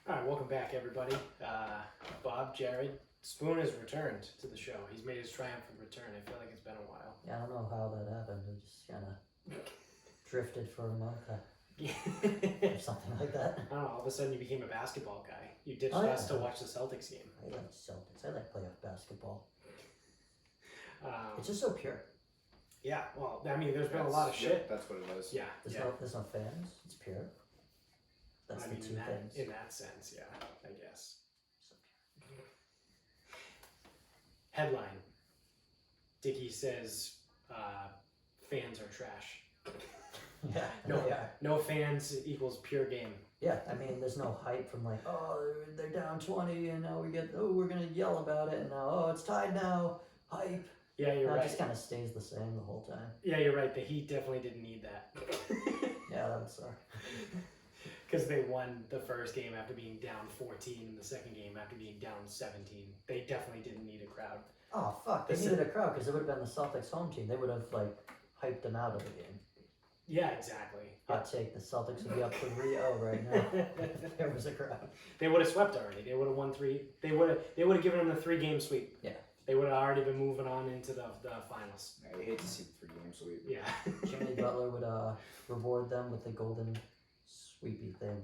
All right, welcome back, everybody. Bob, Jared, Spoon has returned to the show. He's made his triumphant return. I feel like it's been a while. Yeah, I don't know how that happened. It just kind of drifted for a month or something like that. I don't know. All of a sudden, you became a basketball guy. You ditched Oh, yeah. us to watch the Celtics game. I like Celtics. I like playoff basketball. Um, It's just so pure. yeah, well, I mean, there's been a lot of shit. That's what it is. Yeah, There's no fans. It's pure. That's I the mean, two things. in that sense, yeah, I guess. So pure. Headline: Dickie says fans are trash. Yeah, No, they are. no fans equals pure game. Yeah, I mean, there's no hype from like, oh, they're down 20, and now we're gonna yell about it, and now, oh, it's tied now, hype. Yeah, you're It right. just kind of stays the same the whole time. Yeah, you're right. The Heat definitely didn't need that. Yeah, that would suck. Because they won the first game after being down 14 and the second game after being down 17. They definitely didn't need a crowd. Oh, fuck, they needed a crowd because it would have been the Celtics home team. They would have, like, hyped them out of the game. Yeah, exactly. Hot take, the Celtics would be up 3-0 right now if there was a crowd. They would have swept already. They would have won three. They would have given them the 3-game sweep. Yeah. They would have already been moving on into the finals. I hate to see the 3-game sweep. Yeah. Jimmy Butler would reward them with the golden sweepy thing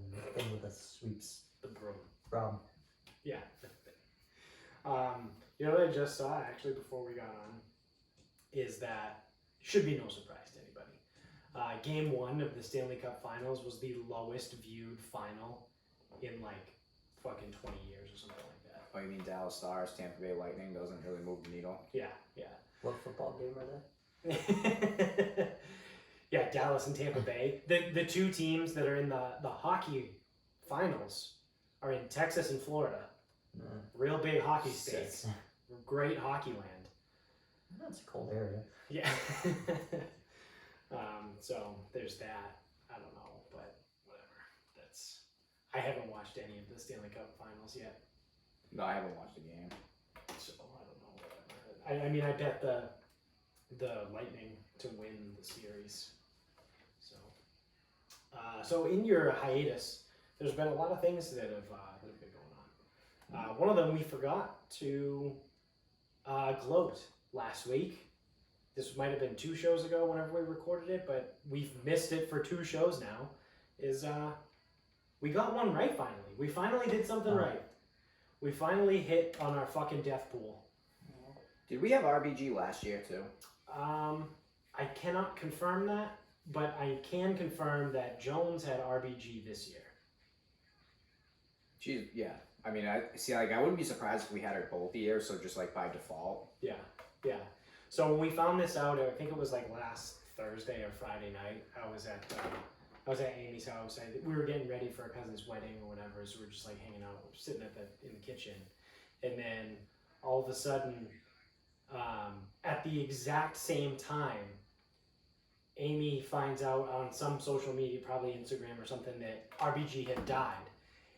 with the sweeps. The broom. From. Yeah. You know what I just saw actually before we got on is that should be no surprise to anybody. Game 1 of the Stanley Cup Finals was the lowest viewed final in like fucking 20 years or something like that. Oh, you mean Dallas Stars, Tampa Bay Lightning doesn't really move the needle? Yeah, yeah. What football game are they? Yeah, Dallas and Tampa Bay. The two teams that are in the hockey finals are in Texas and Florida. Real big hockey states. Great hockey land. That's a cold area. Yeah. So there's that. I don't know, but whatever. I haven't watched any of the Stanley Cup finals yet. No, I haven't watched the game. So I don't know. Whatever. I mean, I bet the Lightning to win the series. So in your hiatus, there's been a lot of things that have been going on. One of them we forgot to gloat last week. This might have been 2 shows ago whenever we recorded it, but we've missed it for 2 shows now. We got one right finally. We finally did something right. We finally hit on our fucking death pool. Did we have RBG last year too? I cannot confirm that, but I can confirm that Jones had RBG this year. Geez, yeah. I mean, I wouldn't be surprised if we had her both years, so just like by default. Yeah, yeah. So when we found this out, I think it was like last Thursday or Friday night. I was at Amy's house. We were getting ready for a cousin's wedding or whatever, so we're just like hanging out, we're sitting in the kitchen, and then all of a sudden, at the exact same time, Amy finds out on some social media, probably Instagram or something, that RBG had died,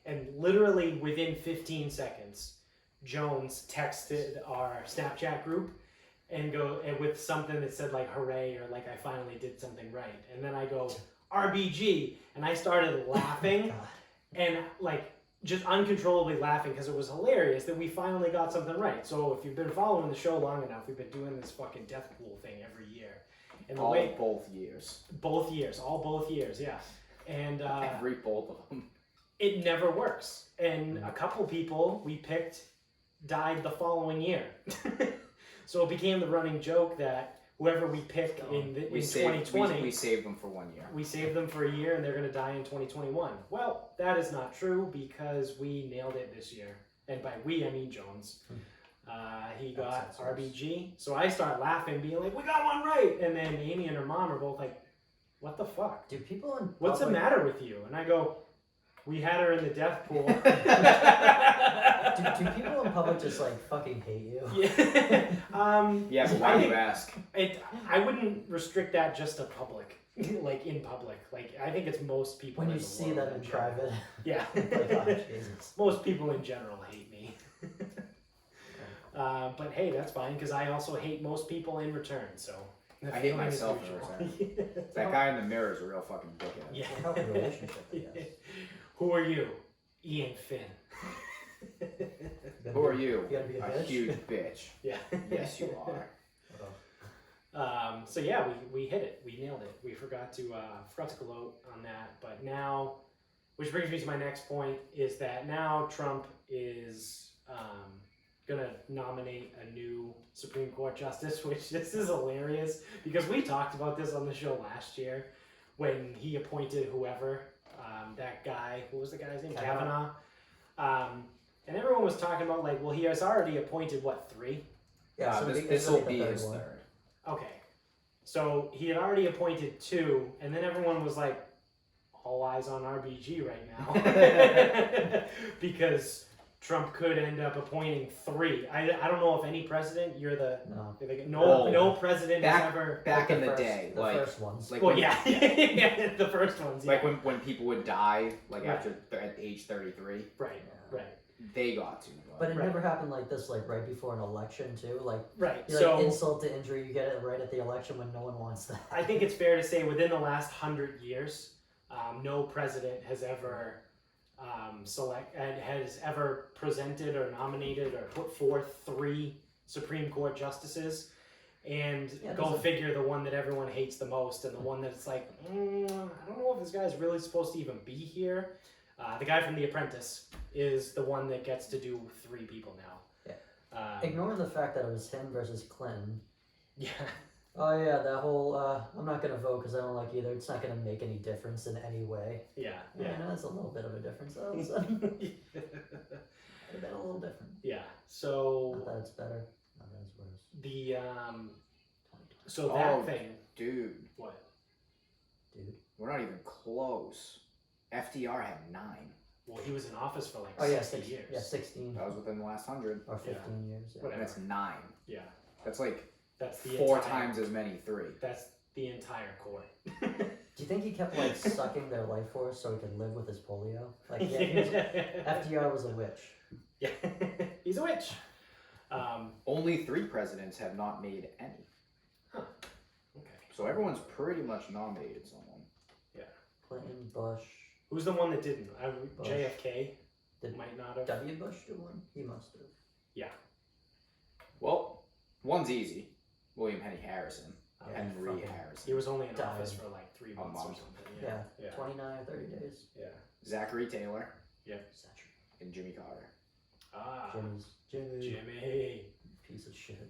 and literally within 15 seconds, Jones texted our Snapchat group and with something that said like hooray or like I finally did something right, and then I go RBG, and I started laughing and like just uncontrollably laughing because it was hilarious that we finally got something right. So if you've been following the show long enough, we've been doing this fucking death pool thing every year, and Both years, yeah, and both of them. It never works, and a couple people we picked died the following year. So it became the running joke that whoever we pick in 2020... We saved them for 1 year. We saved them for a year and they're going to die in 2021. Well, that is not true because we nailed it this year. And by we, I mean Jones. He got RBG. So I start laughing, being like, we got one right! And then Amy and her mom are both like, what the fuck? Do people in What's the matter with you? And I go, we had her in the death pool. Do people in public just like fucking hate you? Yeah. Yeah, but why do you ask? I wouldn't restrict that just to public, like in public. Like I think it's most people. When you see them in private. Yeah. Like, oh, Jesus. Most people in general hate me. But hey, that's fine because I also hate most people in return. So I hate myself in return. That guy in the mirror is a real fucking dickhead. Yeah. Healthy relationship, I guess. Who are you? Ian Finn. gotta Who be- are you? You gotta be a bitch. huge bitch. Yeah. Yes, you are. So yeah, we hit it. We nailed it. We forgot to gloat on that. But now, which brings me to my next point, is that now Trump is gonna nominate a new Supreme Court justice, which this is hilarious because we talked about this on the show last year when he appointed whoever, that guy, what was the guy's name? Kavanaugh. And everyone was talking about like, well, he has already appointed what, 3? Yeah, so This will be his one. third. Okay. So he had already appointed 2, and then everyone was like, all eyes on RBG right now. Because Trump could end up appointing 3. I don't know if any president, No. no president has ever. Back in the first- day, the like, first ones. like Well, when, yeah. Yeah, the first ones, yeah. like when people would die, like Right. after at age 33, Right, right, they got to. But it Right. never happened like this, like right before an election too. Like, right. you So like insult to injury, you get it right at the election when no one wants that. I think it's fair to say within the last 100 years, no president has ever has ever presented or nominated or put forth 3 Supreme Court justices. And Yeah, go doesn't- figure, the one that everyone hates the most and the one that's like, I don't know if this guy's really supposed to even be here. The guy from The Apprentice is the one that gets to do 3 people now. Ignoring the fact that it was him versus Clinton. Yeah. Oh yeah, that whole I'm not gonna vote because I don't like either. It's not gonna make any difference in any way. Yeah. Yeah, Yeah. that's a little bit of a difference. Though. So it'd have been a little different. Yeah. So Not that it's better. Not that it's worse. the so that Oh. thing. Dude, What? Dude. we're not even close. FDR had 9. Well, he was in office for like Oh yeah, 60 years. Yeah, 16 That was within the last 100. or 15 years. Yeah. Whatever. And that's 9. Yeah. That's like That's the 4 entire, times as many 3. That's the entire court. Do you think he kept like sucking their life force so he could live with his polio? Like yeah, he was, FDR was a witch. Yeah. He's a witch. Only 3 presidents have not made any. Okay. So everyone's pretty much nominated someone. Clinton, Bush. Who's the one that didn't? Bush. JFK Did might not have. W. Bush do one? He must have. Well, one's easy. William Henry Harrison. Yeah, Henry fucking- He Harrison. was only in Died. office for like 3 months or month. something. Yeah, Yeah. 29 or 30 days. Yeah. Zachary Taylor Satchel. and Jimmy Carter. Ah. Jimmy. Jimmy. Piece of shit.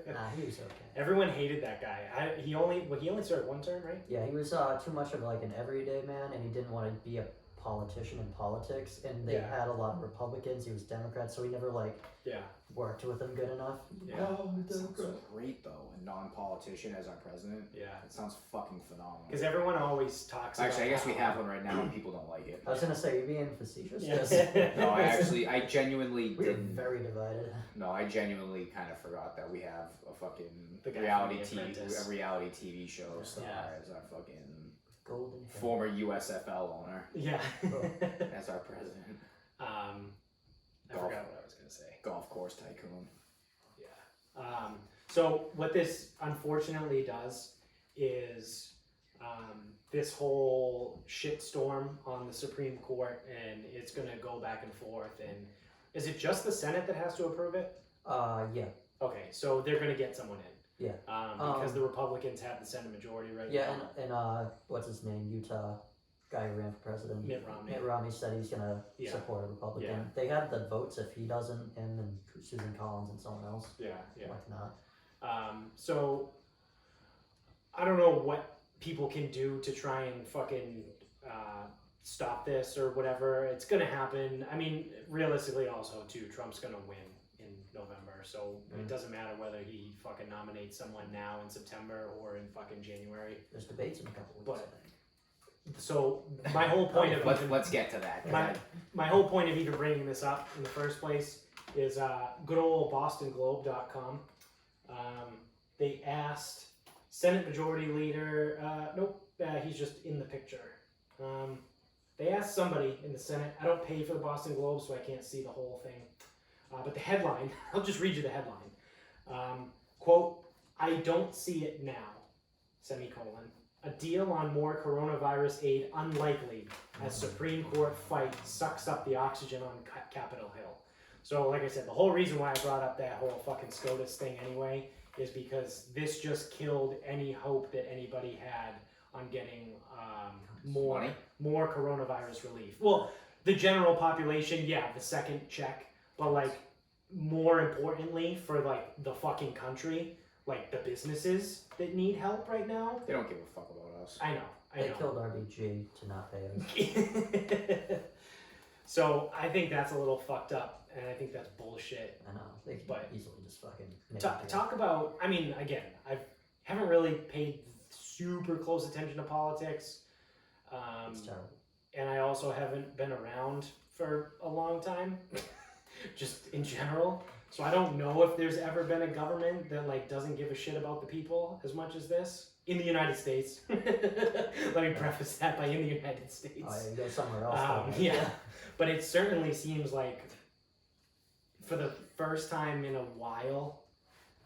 Nah, he was okay. Everyone hated that guy. He only served 1 term, right? Yeah, he was too much of like an everyday man, and he didn't want to be a politician in politics. And they Yeah. had a lot of Republicans. He was Democrat, so he never like Yeah. worked with them good enough. Yeah. Oh, I'm a That sounds Democrat. great though, a non-politician as our president. Yeah. That sounds fucking phenomenal. Because everyone always talks Actually, I about guess we how- have one right now and people don't like it. I was gonna say you're being facetious. Yeah. Yes. No, I genuinely We're didn't. very divided. No, I genuinely kind of forgot that we have a fucking The guy reality from The Apprentice. a reality TV show star Yeah. as our fucking Golden. hair. former USFL owner Yeah. as our president. I Golf. forgot what I was gonna say. Golf course tycoon. Yeah. So what this unfortunately does is this whole shitstorm on the Supreme Court, and it's gonna go back and forth. And is it just the Senate that has to approve it? Yeah. Okay, so they're gonna get someone in. Yeah. Because the Republicans have the Senate majority right Yeah, now. and what's his name? Utah guy who ran for president. Mitt Romney. Mitt Romney said he's gonna Yeah. support a Republican. Yeah. They have the votes if he doesn't, him and Susan Collins and someone else. Yeah, yeah. Like not. So I don't know what people can do to try and fucking stop this or whatever. It's gonna happen. I mean, realistically, also too, Trump's gonna win in November, so it doesn't matter whether he fucking nominates someone now in September or in fucking January. There's debates in a couple weeks. But- I think. So my whole point of even, Let's get to that. 'cause my whole point of even bringing this up in the first place is good old BostonGlobe.com. They asked Senate Majority Leader, he's just in the picture. They asked somebody in the Senate. I don't pay for the Boston Globe, so I can't see the whole thing. But the headline, I'll just read you the headline. Quote, I don't see it now, semicolon. A deal on more coronavirus aid unlikely as Supreme Court fight sucks up the oxygen on Capitol Hill. So, like I said, the whole reason why I brought up that whole fucking SCOTUS thing anyway is because this just killed any hope that anybody had on getting more coronavirus relief. Well, the general population, yeah, the second check, but like more importantly for like the fucking country, like the businesses that need help right now. They don't give a fuck about us. I know. They killed RBG to not pay us. So I think that's a little fucked up, and I think that's bullshit. I know. They can easily just fucking make Talk about, I mean, again, I haven't really paid super close attention to politics. It's terrible. And I also haven't been around for a long time, just in general. So I don't know if there's ever been a government that like doesn't give a shit about the people as much as this in the United States. Let me preface that by in the United States. Oh, yeah, you go somewhere else. Yeah, but it certainly seems like for the first time in a while,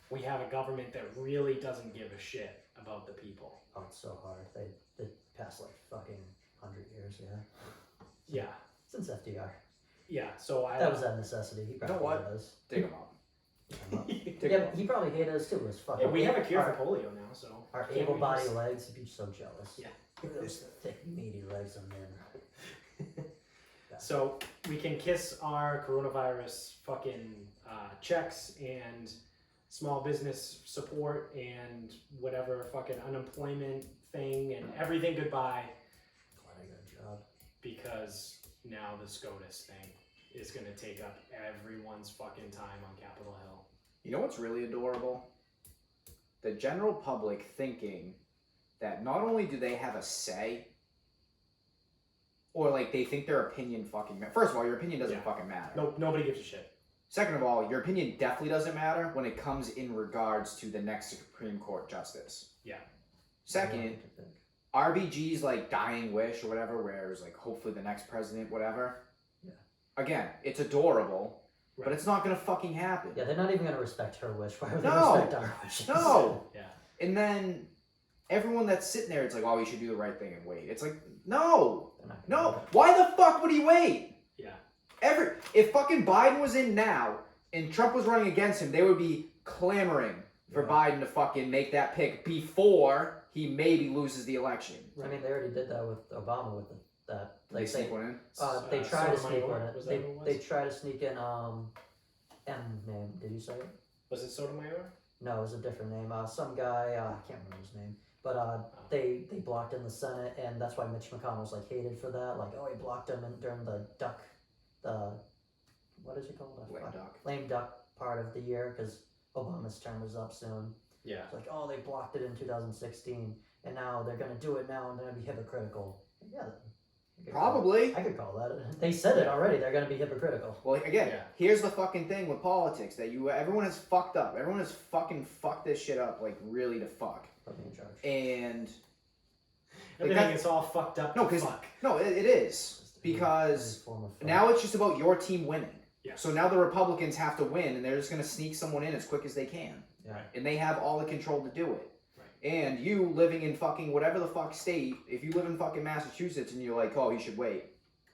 we have a government that really doesn't give a shit about the people. Oh, it's so hard. They passed like fucking 100 years, yeah. Yeah. Since FDR. Yeah, so That was that necessity. He probably hated us. Dig them up. Yeah, he probably hated us too. It was fucking. Yeah, we have a cure for polio now, so. Our able-bodied legs, he'd be so jealous. Yeah. Those thick, meaty legs of men. So we can kiss our coronavirus fucking checks and small business support and whatever fucking unemployment thing and everything goodbye. Glad I got a job. Because now the SCOTUS thing is going to take up everyone's fucking time on Capitol Hill. You know what's really adorable? The general public thinking that not only do they have a say, or like they think their opinion fucking matters. First of all, your opinion doesn't fucking matter. Nope, nobody gives a shit. Second of all, your opinion definitely doesn't matter when it comes in regards to the next Supreme Court justice. Yeah. Second, RBG's like dying wish or whatever, where it was like hopefully the next president, whatever. Yeah. Again, it's adorable, Right. but it's not gonna fucking happen. Yeah, they're not even gonna respect her wish. Why would they No. respect our wishes? No. Yeah. And then everyone that's sitting there, it's like, oh, you should do the right thing and wait. It's like, no. They're not gonna No. do it. Why the fuck would he wait? Yeah. If fucking Biden was in now and Trump was running against him, they would be clamoring for Biden to fucking make that pick before he maybe loses the election. I mean, they already did that with Obama with that. They sneak one in. They tried to sneak Sotomayor, one was in. that who it was? They tried to sneak in M name. Did you say it? Was it Sotomayor? No, it was a different name. Some guy, I can't remember his name. But they blocked in the Senate, and that's why Mitch McConnell's like hated for that. Like, oh, he blocked him during the what is it called? Lame duck part of the year, because Obama's term was up soon. Yeah. It's like, oh, they blocked it in 2016, and now they're gonna do it now, and they're gonna be hypocritical. Yeah. Probably. I could call that. They said it already. They're gonna be hypocritical. Well, again, here's the fucking thing with politics that everyone has fucked up. Everyone has fucking fucked this shit up like really to fuck. Put me in charge. And Everything is all fucked up. No, because it is because now it's just about your team winning. Yeah. So now the Republicans have to win, and they're just gonna sneak someone in as quick as they can. Yeah. And they have all the control to do it. Right. And you living in fucking whatever the fuck state, if you live in fucking Massachusetts and you're like, oh, you should wait.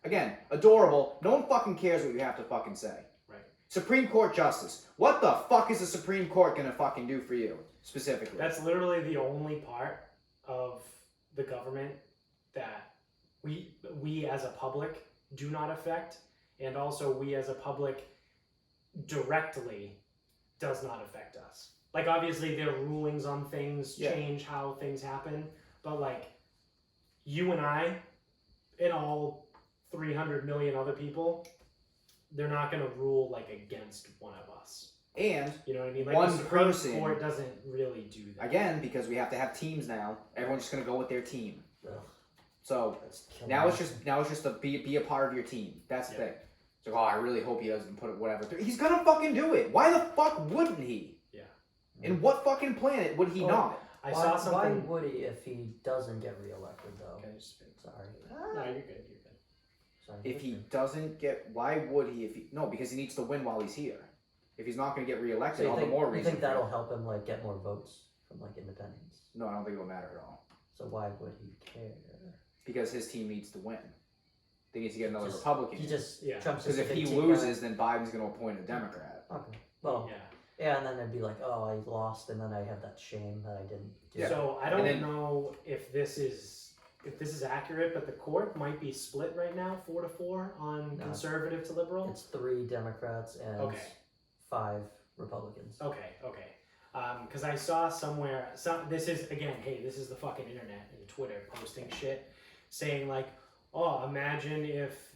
Again, adorable. No one fucking cares what you have to fucking say. Right. Supreme Court justice. What the fuck is the Supreme Court gonna fucking do for you specifically? That's literally the only part of the government that we as a public do not affect, and also we as a public directly does not affect us. Like, obviously their rulings on things change how things happen, but like you and I and all 300 million other people, they're not going to rule like against one of us. And you know what I mean? Like one the Supreme person Court doesn't really do that. Again, because we have to have teams now. Everyone's just gonna go with their team. Ugh. So now it's just to be a part of your team. That's the thing. It's like, oh, I really hope he doesn't put it whatever. He's gonna fucking do it. Why the fuck wouldn't he? Yeah. In what fucking planet would he not? I saw something. Why would he if he doesn't get reelected though? Okay, Sorry. No, you're good. You're good. Sorry. If he doesn't get, why would he? No, because he needs to win while he's here. If he's not going to get reelected, all the more reason. You think that'll help him like get more votes from like independents? No, I don't think it'll matter at all. So why would he care? Because his team needs to win. They need to get another Republican. He just Yeah. Trump's Because just if a he big team loses, then Biden's going to appoint a Democrat. guy. Okay. Well, Yeah. yeah, and then they'd be like, oh, I lost, and then I have that shame that I didn't do. Yeah. So I And don't then- know if this is accurate, but the court might be split right now, 4-4 on No. conservative to liberal. It's 3 Democrats and Okay. 5 Republicans. Okay. Because I saw somewhere, this is, again, hey, this is the fucking internet and Twitter posting shit, saying like, oh, imagine if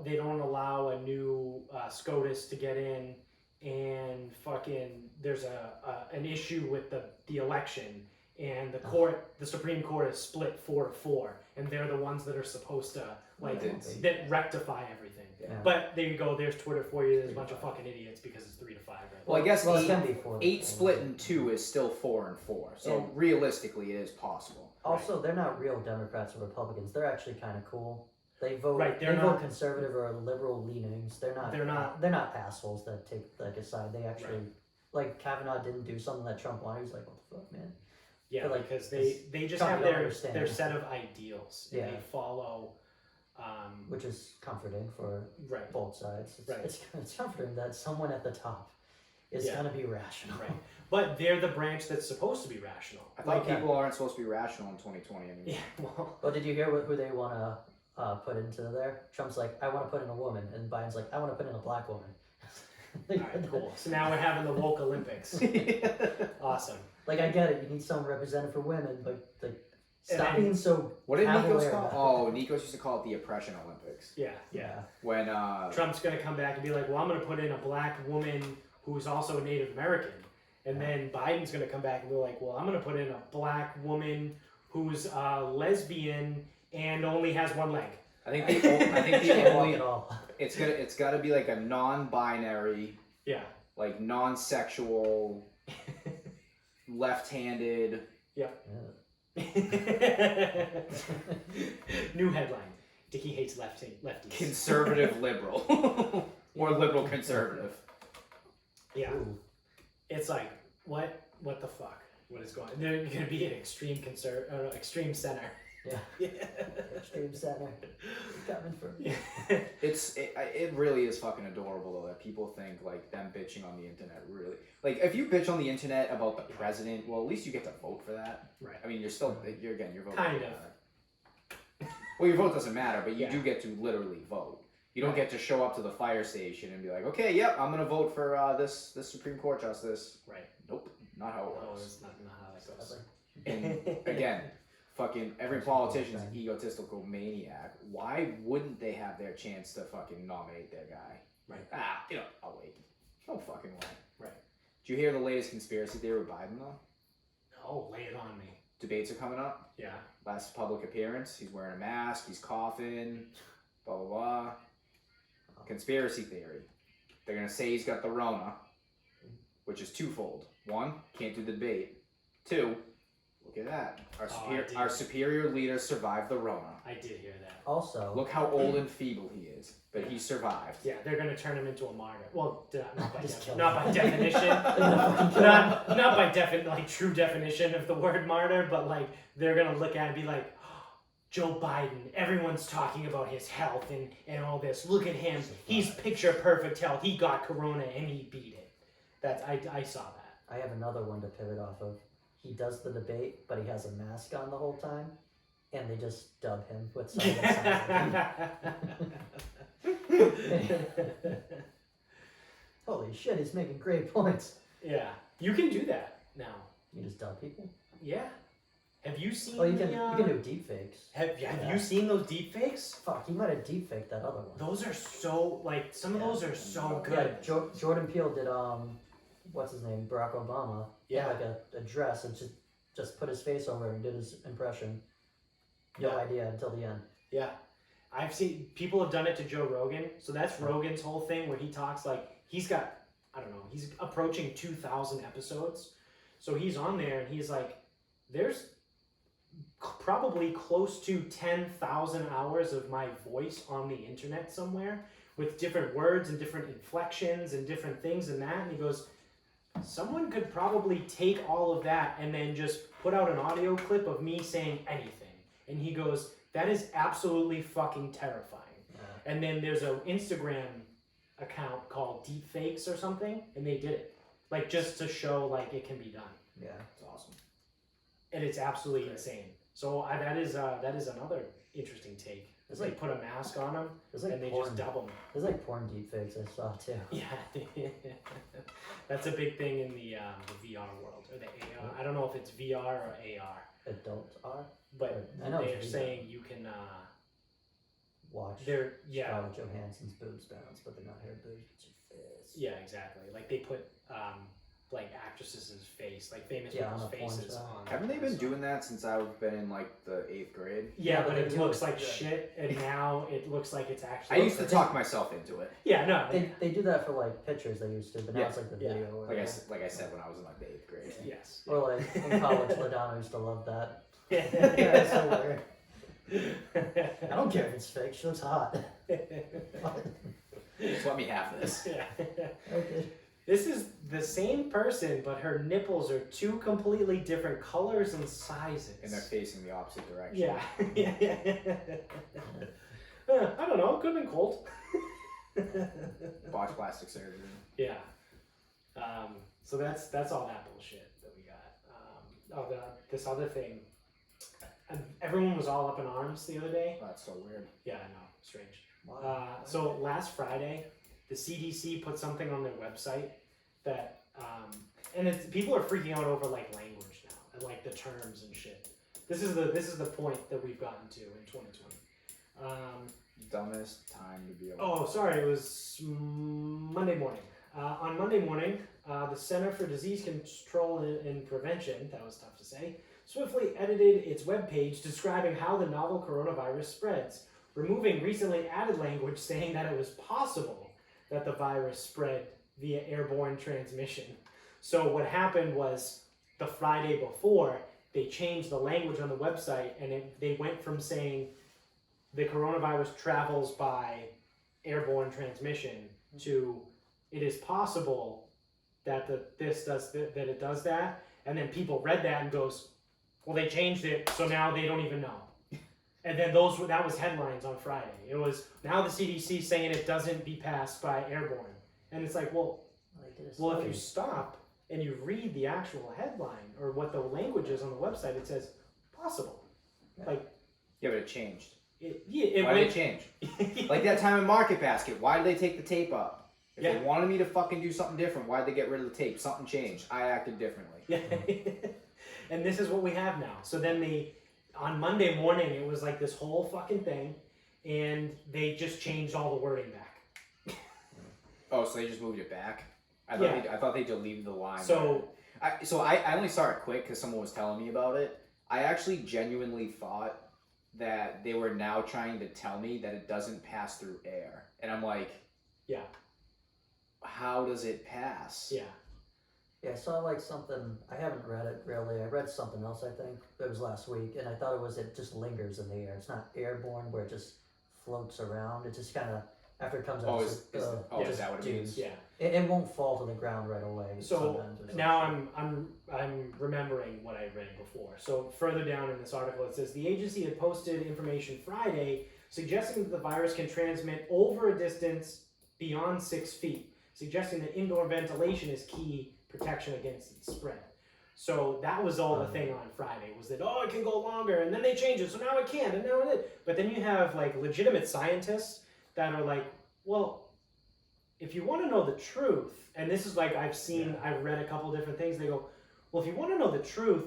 they don't allow a new SCOTUS to get in, and fucking there's an issue with the election, and the Supreme Court is split 4-4, and they're the ones that are supposed to like that rectify everything. Yeah. But there you go. There's Twitter for you. There's a bunch of fucking idiots because it's 3-5. Right? Well, I guess Well, it can be 4. 8 split in 2 is still 4-4. So Yeah. realistically, it is possible. Also, they're not real Democrats or Republicans. They're actually kind of cool. They vote. Right, They they're vote not- conservative or liberal leanings. They're not. They're not- They're not assholes that take like a side. They actually like Kavanaugh didn't do something that Trump wanted. He's like, what the fuck, man? Yeah, But, like, because they just Trump have don't their understand. set of ideals, and Yeah. they follow. Which is comforting for Right. both sides. It's, Right. it's comforting that someone at the top is Yeah. gonna be rational. Right. But they're the branch that's supposed to be rational. I thought Like, people aren't supposed to be rational in 2020 anymore. Yeah. Well. Well, did you hear who they want to put into there? Trump's like, I want to put in a woman, and Biden's like, I want to put in a black woman. All right. Cool. So now we're having the woke Olympics. Awesome. Like, I get it. You need someone represented for women, but like, And stop then- being so. What did Nikos cavalier call? about Oh, Nikos used to call it the Oppression Olympics. Yeah. When Trump's gonna come back and be like, well, I'm gonna put in a black woman who's also a Native American, and then Biden's gonna come back and be like, well, I'm gonna put in a black woman who's lesbian and only has one leg. I think the Can't walk only at all. it's got to be like a non-binary, Yeah. like non-sexual, left-handed. Yeah. New headline: Dickie hates lefties. Conservative liberal or liberal conservative. Yeah. Ooh. It's like what the fuck? What is going? They're gonna be an extreme center. Yeah. Extreme center. Coming for me. It really is fucking adorable though that people think like them bitching on the internet really like if you bitch on the internet about the president, well at least you get to vote for that. Right. I mean you're voting. Kind doesn't of. matter. Well, your vote doesn't matter, but you Yeah. do get to literally vote. You don't Right. get to show up to the fire station and be like, okay, yep, I'm gonna vote for this Supreme Court justice. Right. Nope, not how it No, works. it's not how that goes. And again, fucking every politician's an egotistical maniac. Why wouldn't they have their chance to fucking nominate their guy? Right. I'll wait. No fucking way. Right. Did you hear the latest conspiracy theory with Biden though? Oh, lay it on me. Debates are coming up. Yeah. Last public appearance, he's wearing a mask, he's coughing, blah blah blah. Conspiracy theory. They're gonna say he's got the Rona, which is twofold. One, can't do the debate. Two, look at that. Our superior leader survived the Rona. I did hear that. Also, Look how old and feeble he is, but he survived. Yeah, they're gonna turn him into a martyr. Well, Just kill not him. by definition, not by like true definition of the word martyr, but like they're gonna look at it and be like, Joe Biden, everyone's talking about his health and all this. Look at him, he's picture perfect health. He got corona and he beat it. I saw that. I have another one to pivot off of. He does the debate, but he has a mask on the whole time, and they just dub him with something that sounds like him. Holy shit, he's making great points. Yeah, you can do that now. You just dub people. Yeah. Have you seen? Oh, you can do deep fakes. Have you seen those deep fakes? Fuck, he might have deep faked that other one. Those are so like some of those are so Yeah, good. Jordan Peele did what's his name, Barack Obama. Yeah. Like a dress and just put his face over it and did his impression. No idea until the end. Yeah. I've seen people have done it to Joe Rogan. So that's Rogan's whole thing where he talks like he's got, I don't know, he's approaching 2,000 episodes. So he's on there and he's like, there's probably close to 10,000 hours of my voice on the internet somewhere with different words and different inflections and different things and that. And he goes, someone could probably take all of that and then just put out an audio clip of me saying anything. And he goes, that is absolutely fucking terrifying. Yeah. And then there's an Instagram account called Deepfakes or something, and they did it. Like, just to show, like, it can be done. Yeah. It's awesome. And it's absolutely insane. So that is another interesting take. It's They like put a mask on them, there's like and they porn. just dub them. There's like porn deepfakes I saw too. Yeah. That's a big thing in the VR world, or the AR. I don't know if it's VR or AR. Adults are But I know they're it's VR. saying you can, watch yeah, Scarlett Johansson's boobs bounce, but they're not her boobs, it's her face. yeah, exactly. Like they put, like actresses' face, like famous Yeah, people's on a porn faces star. on. Haven't they been stuff. doing that since I've been in like the 8th grade? Yeah, Yeah, but but it they do looks it like good. shit, and now it looks like it's I actually. used to talk myself into it. Yeah, no. They do that for like pictures they used to, but now Yeah. it's like the Yeah. video. Or Like I whatever. said when I was in like the 8th grade. Yes. Or like in college, LaDonna used to love that. Yeah, Yeah. it's so weird. I don't care if it's fake. She looks hot. Just let me have this. Yeah. Okay. This is the same person, but her nipples are two completely different colors and sizes. And they're facing the opposite direction. Yeah. I don't know. Could have been cold. Botched plastic surgery. Yeah. So that's all that bullshit that we got. This other thing. Everyone was all up in arms the other day. Oh, that's so weird. Yeah, I know. Strange. Wow. So last Friday, the CDC put something on their website that, and people are freaking out over like language now and like the terms and shit. This is the point that we've gotten to in 2020. Dumbest time to be alive. Oh, sorry, it was Monday morning. On Monday morning, the Center for Disease Control and Prevention, that was tough to say, swiftly edited its webpage describing how the novel coronavirus spreads, removing recently added language saying that it was possible that the virus spread via airborne transmission. So what happened was the Friday before, they changed the language on the website, and they went from saying the coronavirus travels by airborne transmission to it is possible that it does that, and then people read that and goes, well, they changed it, so now they don't even know. And then that was headlines on Friday. It was now the CDC saying it doesn't be passed by airborne, and it's like, well, if you stop and you read the actual headline or what the language is on the website, it says possible. Yeah. Like, Yeah, but it changed. it Why went. did it change? Like that time in Market Basket, why did they take the tape up? If Yeah. they wanted me to fucking do something different, why did they get rid of the tape? Something changed. I acted differently. Yeah. And this is what we have now. So then on Monday morning, it was like this whole fucking thing, and they just changed all the wording back. Oh, so they just moved it back? I thought they deleted the line. So I only saw it quick because someone was telling me about it. I actually genuinely thought that they were now trying to tell me that it doesn't pass through air. And I'm like, yeah, how does it pass? yeah. Yeah, I saw like something, I haven't read it really, I read something else I think, it was last week, and I thought it just lingers in the air. It's not airborne where it just floats around, it just kind of, after it comes out, Oh, it's is just that what it means? Yeah. It won't fall to the ground right away. So sometimes or now something. I'm remembering what I read before. So further down in this article, it says the agency had posted information Friday suggesting that the virus can transmit over a distance beyond 6 feet, suggesting that indoor ventilation is key protection against its spread. So that was all the thing on Friday, was that, it can go longer, and then they changed it, so now it can't, and now it is. But then you have like legitimate scientists that are like, well, if you want to know the truth, and this is like I've read a couple different things, they go, well, if you want to know the truth,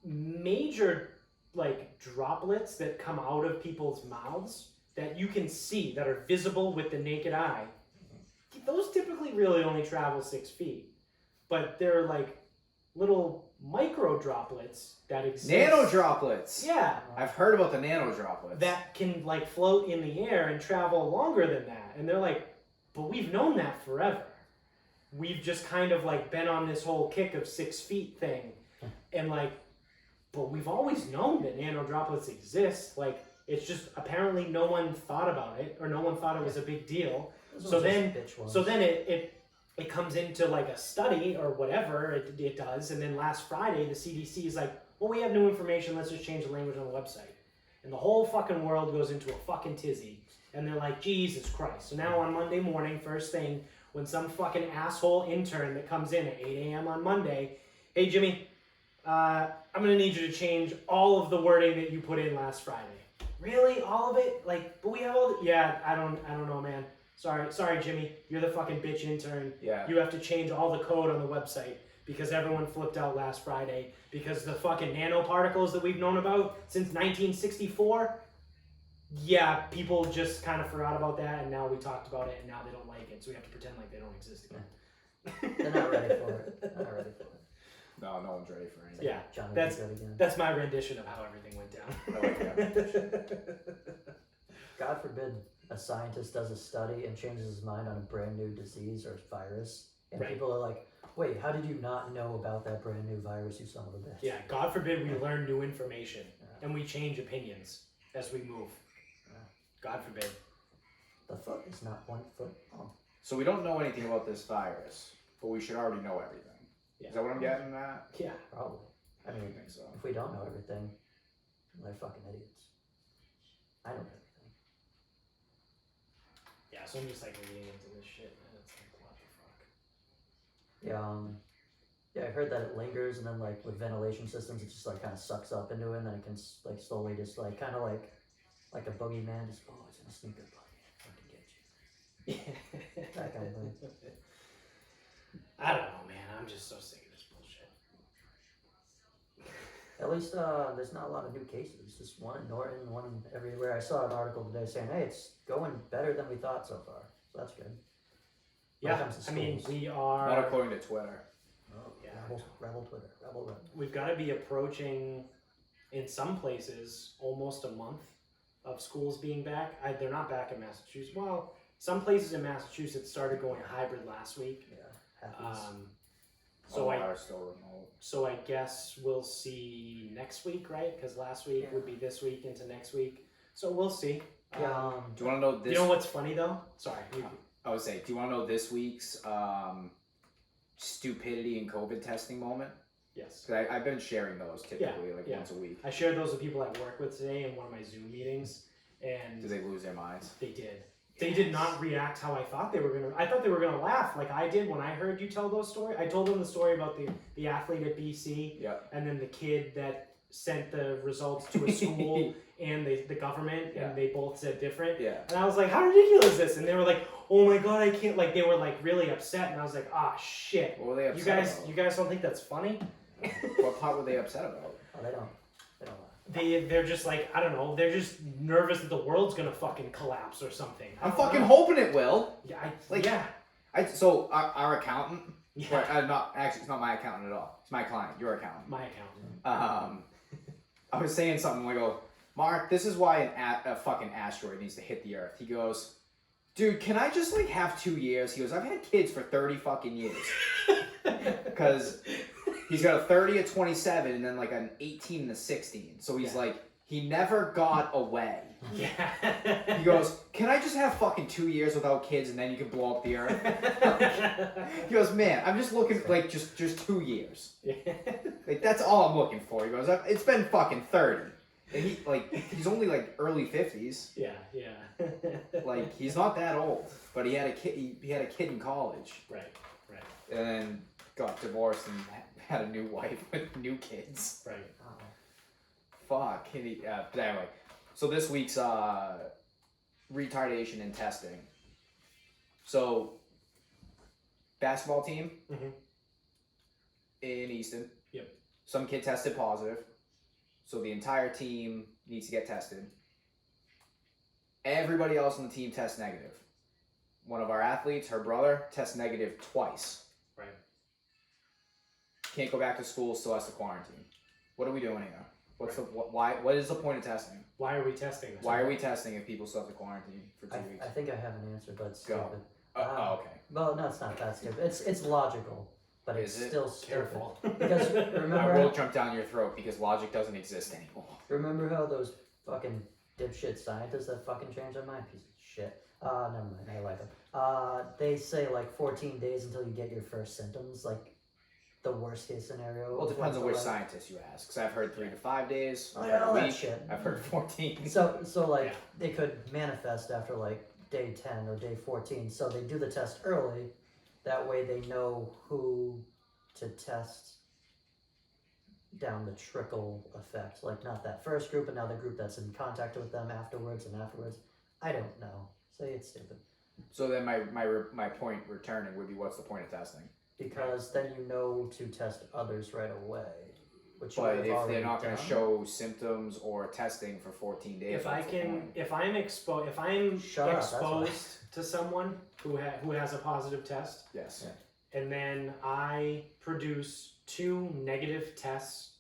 major like droplets that come out of people's mouths that you can see, that are visible with the naked eye, those typically really only travel 6 feet. But they're like little micro droplets that exist. Nano droplets! Yeah. I've heard about the nano droplets. That can like float in the air and travel longer than that. And they're like, but we've known that forever. We've just kind of like been on this whole kick of 6 feet thing. And like, but we've always known that nano droplets exist. Like, it's just apparently no one thought about it, or no one thought it was a big deal. Those So ones are then, bitch ones. so then it it comes into like a study or whatever it does, and then last Friday the CDC is like, well, we have new information, let's just change the language on the website. And the whole fucking world goes into a fucking tizzy. And they're like, Jesus Christ. So now on Monday morning, first thing, when some fucking asshole intern that comes in at 8 a.m. on Monday, hey Jimmy, I'm gonna need you to change all of the wording that you put in last Friday. Really? All of it? Like, but we have all the... Yeah, I don't know, man. Sorry, Jimmy. You're the fucking bitch intern. Yeah. You have to change all the code on the website because everyone flipped out last Friday because the fucking nanoparticles that we've known about since 1964, yeah, people just kind of forgot about that, and now we talked about it, and now they don't like it, so we have to pretend like they don't exist again. They're not ready for it. They're not ready for it. No one's ready for anything. Yeah, Johnny that's did that again. that's my rendition of how everything went down. I like that. God forbid a scientist does a study and changes his mind on a brand new disease or virus, and Right. people are like, "Wait, how did you not know about that brand new virus, you son of a bitch?" Yeah, God forbid we learn new information and we change opinions as we move. God forbid. The foot is not 1 foot long. So we don't know anything about this virus, but we should already know everything. Yeah. Is that what I'm getting at? Yeah. Probably. I I mean, think so. if we don't know everything, they're fucking idiots. I know everything. Yeah, so I'm just like reading into this shit, and it's like, what the fuck? Yeah, I heard that it lingers, and then like with ventilation systems, it just like kind of sucks up into it, and then it can like slowly just like kind of like a boogeyman, just it's gonna sneak up on you, fucking get you. That kind of thing. I don't know, man. I'm just so sick of this bullshit. At least there's not a lot of new cases. Just one in Norton, one everywhere. I saw an article today saying, "Hey, it's going better than we thought so far." So that's good. When it Yeah, comes to I mean, schools. we Not are. according to Twitter. Oh, Yeah. Rebel Twitter, rebel. We've got to be approaching, in some places, almost a month of schools being back. They're not back in Massachusetts. Well, some places in Massachusetts started going hybrid last week. Yeah, half So I are still remote. So I guess we'll see next week, right? Because last week would be this week into next week. So we'll see. Yeah. Do you want to know this? You know what's funny though? Sorry. I would say, do you want to know this week's stupidity and COVID testing moment? Yes. Because I've been sharing those typically once a week. I shared those with people I work with today in one of my Zoom meetings, and Did they lose their minds? they did. They did not react how I thought they were gonna. I thought they were gonna laugh like I did when I heard you tell those stories. I told them the story about the athlete at BC, and then the kid that sent the results to a school and the government, and they both said different. Yeah. And I was like, how ridiculous is this? And they were like, oh my god, I can't. Like they were like really upset, and I was like, ah shit. What were they upset about? You guys don't think that's funny? What part were they upset about? Oh, they don't. Laugh. They're just like, I don't know, they're just nervous that the world's gonna fucking collapse or something. I'm fucking hoping it will. Yeah, Like, yeah. So our accountant, Yeah. not actually, it's not my accountant at all. It's my client, your accountant. My accountant. I was saying something. I go, Mark, this is why a fucking asteroid needs to hit the Earth. He goes, dude, can I just like have 2 years? He goes, I've had kids for 30 fucking years. Because he's got a 30 at 27 and then like an 18 and a 16. So he's like, he never got away. Yeah. He goes, can I just have fucking 2 years without kids and then you can blow up the Earth? He goes, man, I'm just looking like just 2 years. Like that's all I'm looking for. He goes, it's been fucking 30. And he's only like early 50s. Yeah. Like he's not that old, but he had a kid. He had a kid in college. Right. And then got divorced and had a new wife with new kids. Right. Fuck. But anyway, so this week's retardation and testing. So basketball team in Easton. Yep. Some kid tested positive, so the entire team needs to get tested. Everybody else on the team tests negative. One of our athletes, her brother, tests negative twice. Right. Can't go back to school, still has to quarantine. What are we doing here? What is the point of testing? Why are we testing this? Why are we testing if people still have to quarantine for 2 weeks? I think I have an answer, but it's Go. stupid. Okay. Well, no, it's not that stupid. It's logical, but it's Is it? still stupid. Careful. Because I remember, will jump down your throat because logic doesn't exist anymore. remember how those fucking dipshit scientists that fucking changed their mind. Piece of shit. Never mind. I like them. They say like 14 days until you get your first symptoms. Like the worst case scenario. Well, it depends on which like, scientist you ask. Because I've heard 3 to 5 days. I've yeah, heard all a that week. shit. I've heard 14. So like they could manifest after like day 10 or day 14. So they do the test early. That way they know who to test down the trickle effect. Like not that first group, but now the group that's in contact with them afterwards and afterwards. I don't know. Say it's stupid. So then my point returning would be, what's the point of testing? Because then you know to test others right away. Which you But would have if already they're not going to done. show symptoms or testing for 14 days, If what's the point? if I'm exposed Shut up, that's why. to someone who has a positive test, Yes. and then I produce 2 negative tests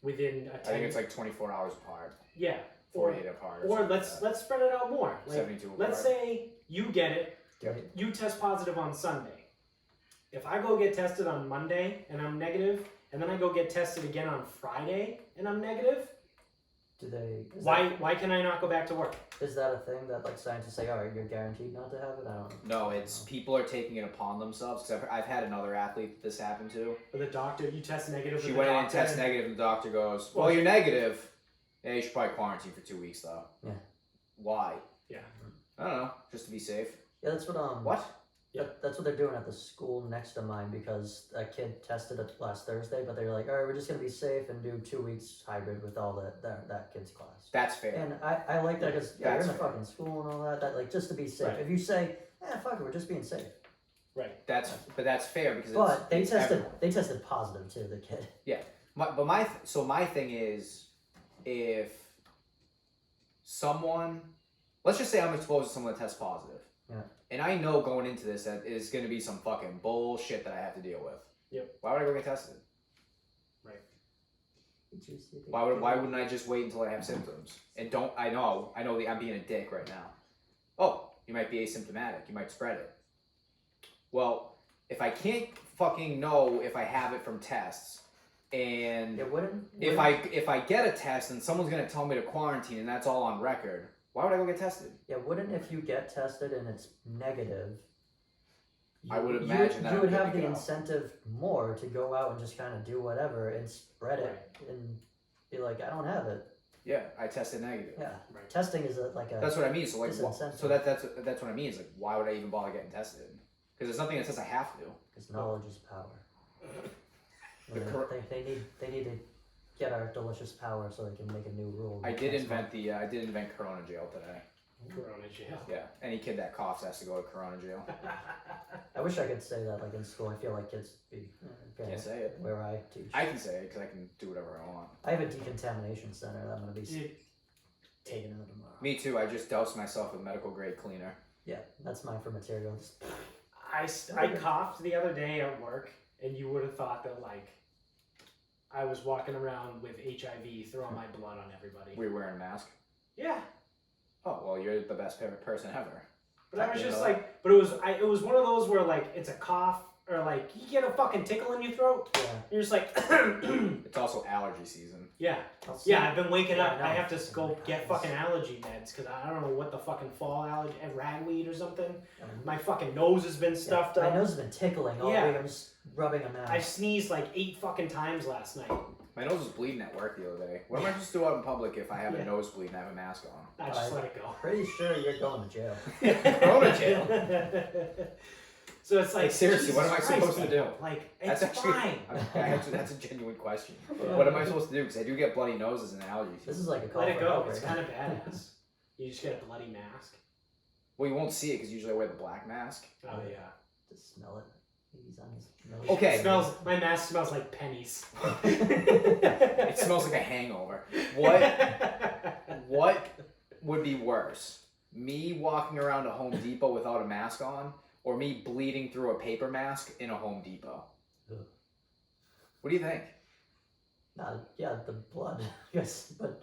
within a 10. I think it's like 24 hours apart, yeah, 48 apart. or something let's like that. let's spread it out more. Like, 72 let's apart. say you get it, Yep. you test positive on Sunday. If I go get tested on Monday and I'm negative, and then I go get tested again on Friday and I'm negative, Do they? why can I not go back to work? Is that a thing that like scientists say? All right, you're guaranteed not to have it. I don't know. No, it's people are taking it upon themselves. Because I've had another athlete this happen to. Or the doctor, you test negative. She with the went in and doctor, tested negative, and the doctor goes, Well, "Well, you're negative. Yeah, you should probably quarantine for 2 weeks, though." Yeah. Why? Yeah. I don't know. Just to be safe. Yeah, that's what What? That's what they're doing at the school next to mine because a kid tested it last Thursday, but they're like, all right, we're just gonna be safe and do 2 weeks hybrid with all that kid's class. That's fair. And I like that because Yeah, you're in that's the fair. fucking school and all that. That like just to be safe. Right. If you say, fuck it, we're just being safe. Right. That's fair because But it's everyone. they tested positive too. The kid. My thing is, if someone, let's just say I'm exposed to someone that tests positive, Yeah. and I know going into this that it's going to be some fucking bullshit that I have to deal with. Yep. Why would I go get tested? Why wouldn't I just wait until I have symptoms? And I know I'm being a dick right now. Oh, you might be asymptomatic. You might spread it. Well, if I can't fucking know if I have it from tests, and It wouldn't. if I get a test and someone's gonna tell me to quarantine and that's all on record, why would I go get tested? Yeah, wouldn't if you get tested and it's negative. I would you- imagine that you I'm would good have to the go. incentive more to go out and just kind of do whatever and spread it and be like, I don't have it. Yeah, I tested negative. Yeah, Right. testing is like a. That's what I mean. So like, Disincentive. so that's what I mean. Is like, why would I even bother getting tested? Because there's nothing that says I have to. Because knowledge is power. The And cor- they need to get our delicious power so they can make a new rule. I did That's invent Corona jail today. Corona jail. Yeah, any kid that coughs has to go to Corona jail. I wish I could say that like in school. I feel like kids be okay, Can't say it. where I teach. I can say it because I can do whatever I want. I have a decontamination center that I'm gonna be Yeah. taking out tomorrow. Me too. I just doused myself with medical grade cleaner. Yeah, that's mine for materials. I coughed the other day at work, and you would have thought that like I was walking around with HIV, throwing my blood on everybody. Were you wearing a mask? Yeah, Oh well, you're the best person ever. but I was You just know like, but it was one of those where like it's a cough or like you get a fucking tickle in your throat. Yeah. You're just like, It's also allergy season. yeah, I'll see. yeah. I've been waking Yeah, up. I know. I have to go get fucking allergy meds because I don't know what the fucking fall allergy, ragweed or something. My fucking nose has been stuffed My up. nose has been tickling all Yeah. week. I'm just rubbing them out. I sneezed like 8 fucking times last night. My nose was bleeding at work the other day. What am I supposed to do out in public if I have Yeah. a nosebleed and I have a mask on? I just I- let it go. Pretty sure you're going to jail. Corona jail. So it's like, seriously, what am I Jesus supposed Christ, to do? people, Like, That's it's actually, fine. that's a genuine question. Yeah. What am I supposed to do? Because I do get bloody noses and allergies. This is like a call Let it for go. help It's right kind now. of badass. You just get a bloody mask. Well, you won't see it because usually I wear the black mask. Oh yeah. Just smell it. He's on his nose. Okay. It smells. My mask smells like pennies. It smells like a hangover. What would be worse? Me walking around a Home Depot without a mask on, or me bleeding through a paper mask in a Home Depot? Ugh. What do you think? Yeah, the blood. Yes, but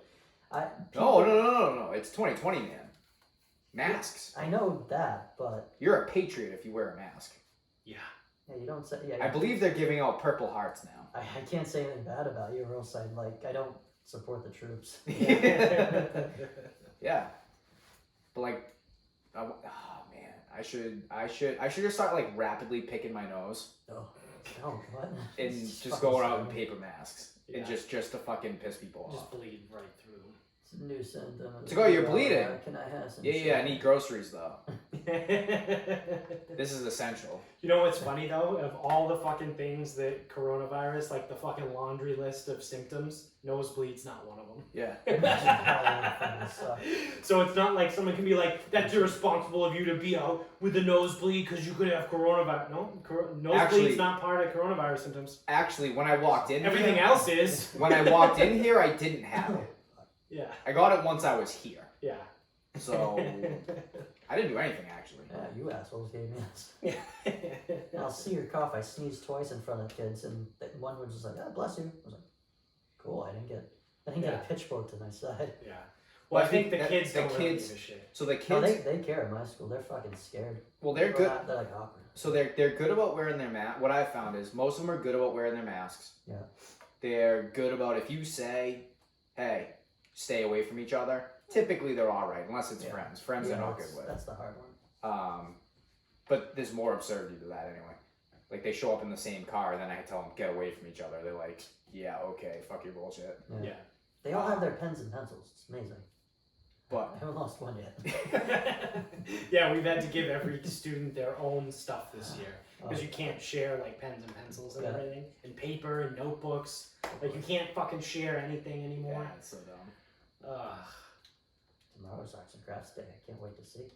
No. It's 2020, man. Masks. I know that, but You're a patriot if you wear a mask. Yeah. yeah, you don't say. Yeah, I believe they're giving out Purple Hearts now. I can't say anything bad about you, or else I don't support the troops. Yeah. But like, oh man, I should just start like rapidly picking my nose Oh, what? and It's just fucking going out in stupid. paper masks and Yeah. just to fucking piss people Just off. bleed right through. It's a new symptom. To go, you're bleeding. Can I have some Yeah, I need groceries though. You This is essential. know what's funny though? Of all the fucking things that coronavirus, like the fucking laundry list of symptoms, nosebleed's not one of them. Yeah. So it's not like someone can be like, that's irresponsible of you to be out with a nosebleed because you could have coronavirus. No, nosebleed's Actually- not part of coronavirus symptoms. Actually, when I walked in Everything here, else is. when I walked in here, I didn't have it. Yeah, I got it once I was here. yeah. So I didn't do anything actually. Yeah, you assholes gave me this. I'll see your cough. I sneezed twice in front of kids, and one was just like, "Ah, bless you." I was like, "Cool." I didn't get Yeah. a pitchfork to my side. Yeah. Well, I think the that- kids the don't really kids- give a shit. So the Oh, kids, they care at my school. They're fucking scared. well, they're They're good. They're like awkward. So they're good about wearing their mask. What I've found is most of them are good about wearing their masks. Yeah. They're good about if you say, "Hey, stay away from each other." Typically, they're all right, unless it's Yeah. friends. Friends they're not that's, good with. That's the hard one. But there's more absurdity to that anyway. Like they show up in the same car, and then I tell them get away from each other. They're like, "Yeah, okay, fuck your bullshit." Yeah. They all have their pens and pencils. It's amazing. But I haven't lost one yet. Yeah, we've had to give every student their own stuff this year. Oh, Because you can't share like pens and pencils and Yeah. everything, and paper and notebooks. Like you can't fucking share anything anymore. yeah, it's so dumb. Ugh. Tomorrow's Arts and Crafts Day. I can't wait to see.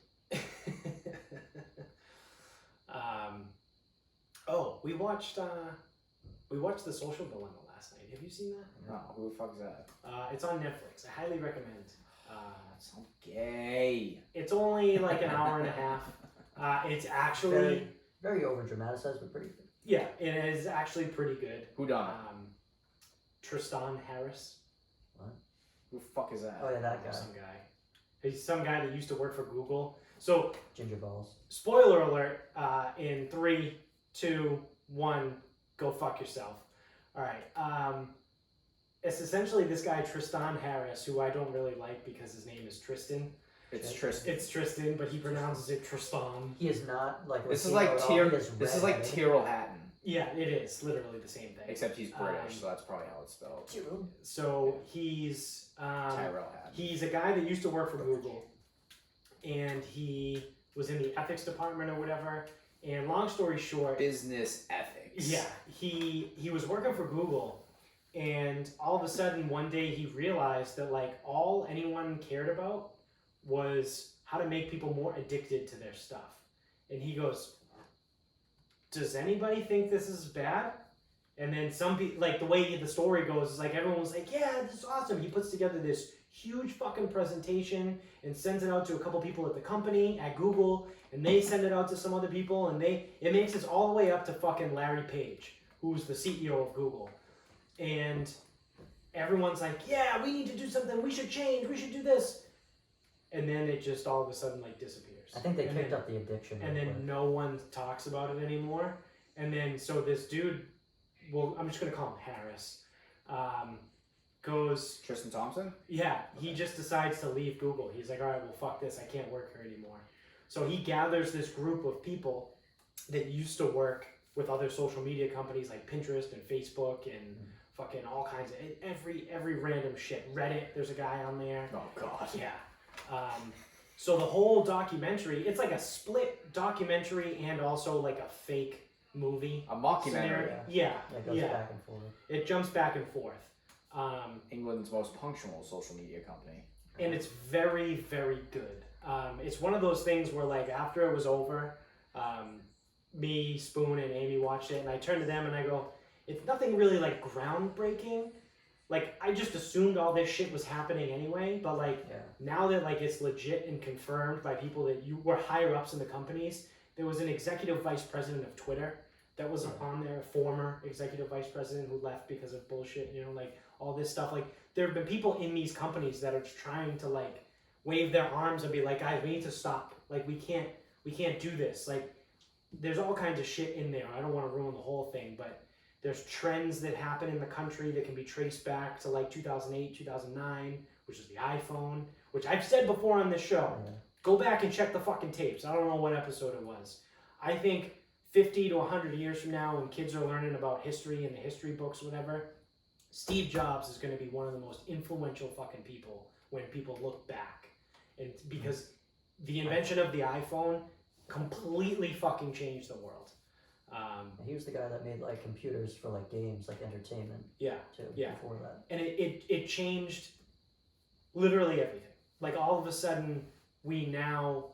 Oh, we watched The Social Dilemma last night. Have you seen that? No, who the fuck is that? It's on Netflix. I highly recommend. So gay. It's only like an hour and a half. It's actually Very, very over dramatized, but pretty good. yeah, it is actually pretty good. Who done it? Tristan Harris. Who the fuck is that? Oh yeah, that guy. Some guy. He's some guy that used to work for Google. So Ginger balls. spoiler alert, in 3, 2, 1, go fuck yourself. Alright, it's essentially this guy Tristan Harris, who I don't really like because his name is Tristan. It's Tristan. It's Tristan, but he pronounces it Tristan. He is not like. This is Latino like at all. Tyr. He is This is like redheaded. Tyrrell Hatton, Yeah, it is literally the same thing. except he's British, so that's probably how it's spelled. Tyrrell. So he's Tyrell Hatton. he's a guy that used to work for Google, and he was in the ethics department or whatever. And long story short, Business ethics. yeah, he was working for Google, and all of a sudden one day he realized that like all anyone cared about was how to make people more addicted to their stuff. And he goes, does anybody think this is bad? And then some people, like the way the story goes is like everyone was like, yeah, this is awesome. He puts together this huge fucking presentation and sends it out to a couple people at the company at Google, and they send it out to some other people, and it makes it all the way up to fucking Larry Page, who's the CEO of Google. And everyone's like, yeah, we need to do something, we should change, we should do this. And then it just all of a sudden like disappears. I think they And kicked then- up the addiction. and real then quick. no one talks about it anymore. And then so this dude, well, I'm just gonna call him Harris, goes, Tristan Thompson. yeah, he just decides to leave Google. He's like, all right, well, fuck this, I can't work here anymore. So he gathers this group of people that used to work with other social media companies like Pinterest and Facebook and fucking all kinds of every random shit. Reddit, there's a guy on there. Oh God. Yeah. So the whole documentary, it's like a split documentary and also like a fake movie. A mockumentary. scenario. Yeah, It goes yeah. back and forth. It jumps back and forth. England's most punctual social media company. And it's very, very good. It's one of those things where like after it was over, me, Spoon, and Amy watched it, and I turned to them and I go, it's nothing really like groundbreaking. Like I just assumed all this shit was happening anyway, but like Yeah. now that like it's legit and confirmed by people that you were higher ups in the companies, there was an executive vice president of Twitter that was on there, former executive vice president who left because of bullshit, you know, like all this stuff. Like there have been people in these companies that are trying to like wave their arms and be like, guys, we need to stop. Like we can't do this. Like there's all kinds of shit in there. I don't want to ruin the whole thing, but there's trends that happen in the country that can be traced back to like 2008, 2009, which is the iPhone, which I've said before on this show. Yeah. Go back and check the fucking tapes. I don't know what episode it was. I think 50 to 100 years from now, when kids are learning about history in the history books, whatever, Steve Jobs is going to be one of the most influential fucking people when people look back. And because the invention of the iPhone completely fucking changed the world. He was the guy that made like computers for like games, like entertainment. Yeah, Too. yeah. Before that. And it changed literally everything. Like all of a sudden, we now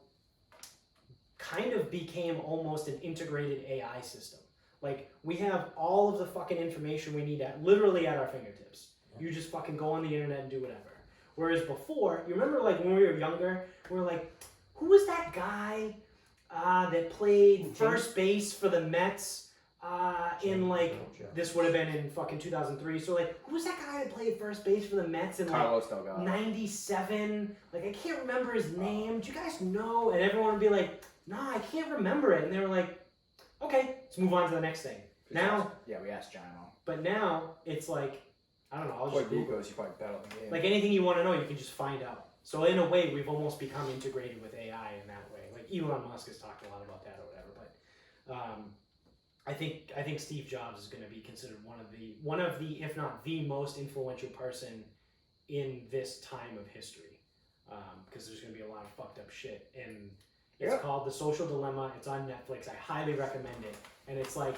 kind of became almost an integrated AI system. Like we have all of the fucking information we need literally at our fingertips. Yeah. You just fucking go on the internet and do whatever. Whereas before, you remember like when we were younger, we were like, who was that guy that played first base for the Mets in like, this would have been in fucking 2003. So like, who was that guy that played first base for the Mets in Carlos Delgado. 97? Like I can't remember his name. Do you guys know? And everyone would be like, nah, I can't remember it. And they were like, okay, let's move on to the next thing. Now, yeah, we asked Jano. but now it's like, I don't know, I'll just Google. He's probably better than the game. Like anything you want to know, you can just find out. So in a way, we've almost become integrated with AI in that way. Like Elon Musk has talked a lot about that or whatever. But I think Steve Jobs is going to be considered one of the, if not the most influential person in this time of history. Because there's going to be a lot of fucked up shit. And it's called The Social Dilemma. It's on Netflix. I highly recommend it. And it's like,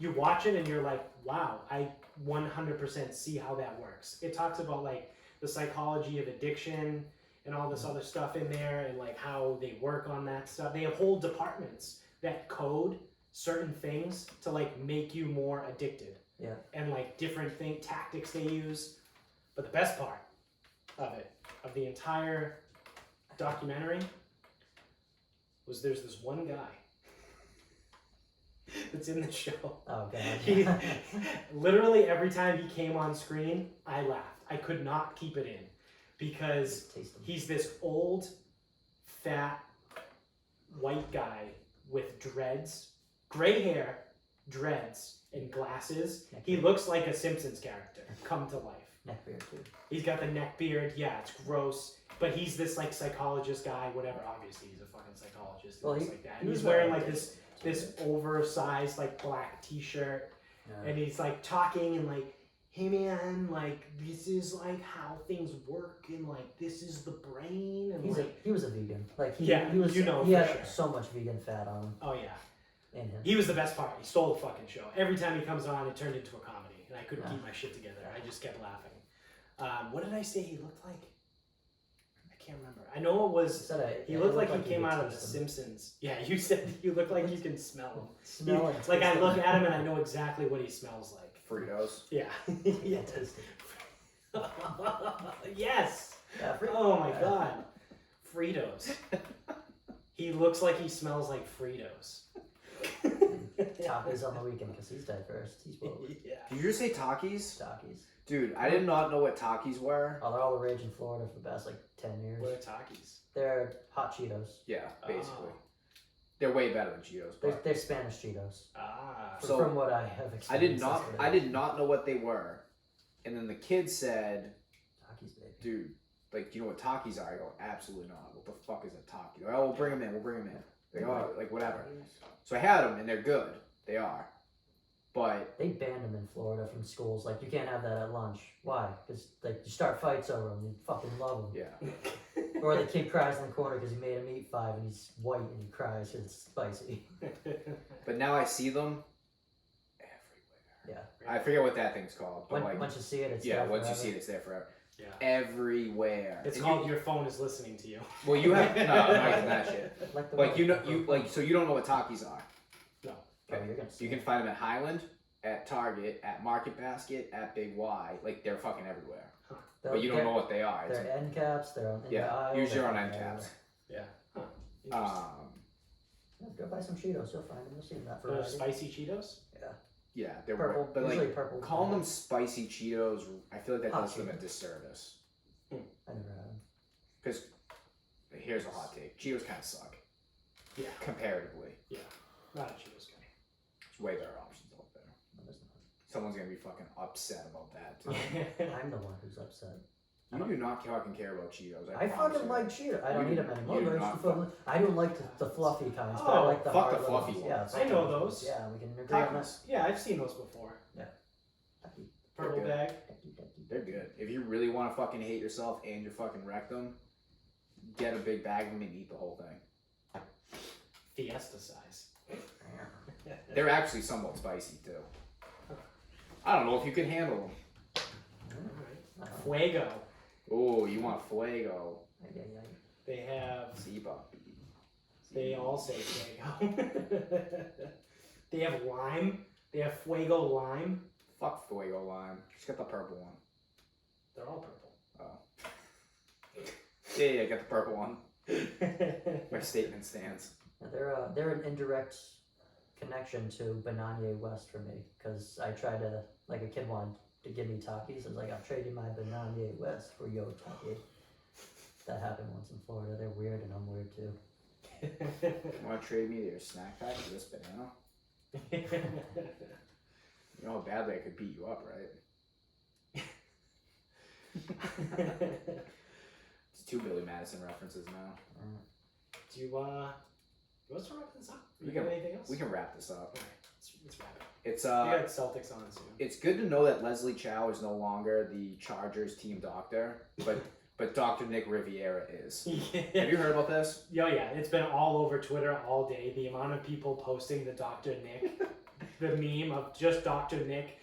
you watch it and you're like, wow, I 100% see how that works. It talks about like the psychology of addiction and all this other stuff in there and like how they work on that stuff. They have whole departments that code certain things to like make you more addicted. Yeah. And like different tactics they use. But the best part of it, of the entire documentary, was there's this one guy that's in the show. Oh, God. He, literally every time he came on screen, I laughed. I could not keep it in because he's this old, fat, white guy with dreads, gray hair, dreads, and glasses. He looks like a Simpsons character come to life. Neck beard, too. He's got the neck beard. Yeah, it's gross. But he's this like psychologist guy, whatever. Obviously, he's a fucking psychologist. Well, Like that. And he's wearing like this oversized like black T-shirt, and he's like talking and like, hey man, like this is like how things work, and like this is the brain, and he was a vegan. Like he Yeah, was, you know he for had sure. so much vegan fat on him. Oh yeah, In him. he was the best part. He stole the fucking show. Every time he comes on, it turned into a comedy, and I couldn't Yeah. keep my shit together. I just kept laughing. What did I say he looked like? I can't remember. I know it was. He looked like he came out of The Simpsons. Yeah, you said you look like you can smell him. Smell it. Like I look at him and I know exactly what he smells like. Fritos. Yeah. Yeah, taste it. Yes. Yeah, Oh my god. Fritos. He looks like he smells like Fritos. Takis on the weekend because he's diverse. He's woke. Yeah. Did you just say Takis? Takis. Dude, I did not know what Takis were. Oh, they're all the rage in Florida for the past like 10 years. What are Takis? They're hot Cheetos. Yeah, basically. Oh. They're way better than Cheetos. But They're Spanish Cheetos. Ah. So, from what I have experienced. I did not know what they were. And then the kid said, Takis, baby. dude, like, do you know what Takis are? I go, absolutely not. What the fuck is a Taki? Like, oh, we'll bring them in. They go, oh, like, whatever. So I had them, and they're good. They are. But They banned them in Florida from schools. Like, you can't have that at lunch. Why? Because like you start fights over them. You fucking love them. yeah. Or the kid cries in the corner because he made him eat 5 and he's white and he cries because it's spicy. But now I see them everywhere. Yeah. I forget what that thing's called. But Once you see it, it's yeah, there once you forever. see it, it's there forever. Yeah. Everywhere. It's And called Your Phone is Listening to You. Well, you have no, I'm not even that shit. Like, the Like one- you know, so you don't know what Takis are. No. Oh, you're gonna see You can it. find them at Highland, at Target, at Market Basket, at Big Y. Like they're fucking everywhere. But you don't know what they are. It's, They're end caps. They're on. In the yeah, aisle, usually they're on end everywhere. caps. Yeah. Huh. Interesting. Yeah, go buy some Cheetos. You'll find them. You'll see them that Those variety. spicy Cheetos? Yeah, they're Purple. weird. But Usually like purple. calling them spicy Cheetos, I feel like that Hot does them a Cheetos. disservice. I never had them. Because here's a hot take: Cheetos kind of suck Yeah. comparatively. Not a Cheetos guy. There's way better options out there. No, there's Someone's gonna be fucking upset about that. Too. not. I'm the one who's upset. You do not fucking care about Cheetos. I promise fucking you. like Cheetos. I don't You- eat them anymore. you do but not I don't like the fluffy kinds, but I Oh, like the fuck hard the little fluffy ones. Yeah, ones. I know those. Yeah, we can agree on that. Tacos. Yeah, I've seen those before. Purple They're good. bag. They're good. If you really want to fucking hate yourself and your fucking rectum, get a big bag of them and eat the whole thing. Fiesta size. They're actually somewhat spicy too. I don't know if you can handle them. Alright. Fuego. Oh, you want fuego? They have. Ziba. They all say fuego. They have lime. They have fuego lime. Fuck fuego lime. Just get the purple one. They're all purple. Oh. Yeah, get the purple one. My statement stands. They're an indirect connection to Bananye West for me, because I tried to, like, a kid wanted to give me Takis. I was like, I'll trade you my Bananye West for your Taki. That happened once in Florida. They're weird and I'm weird too. You want to trade me your snack pack for this banana? You know how badly I could beat you up, right? It's 2 Billy Madison references now. Do you want to wrap this up? We You can- got anything else? We can wrap this up. Alright, let's wrap it. It's You got Celtics on soon. it's good to know that Leslie Chow is no longer the Chargers team doctor, but Dr. Nick Riviera is. Have you heard about this? Yo, yeah, it's been all over Twitter all day. The amount of people posting the Dr. Nick, the meme of just Dr. Nick,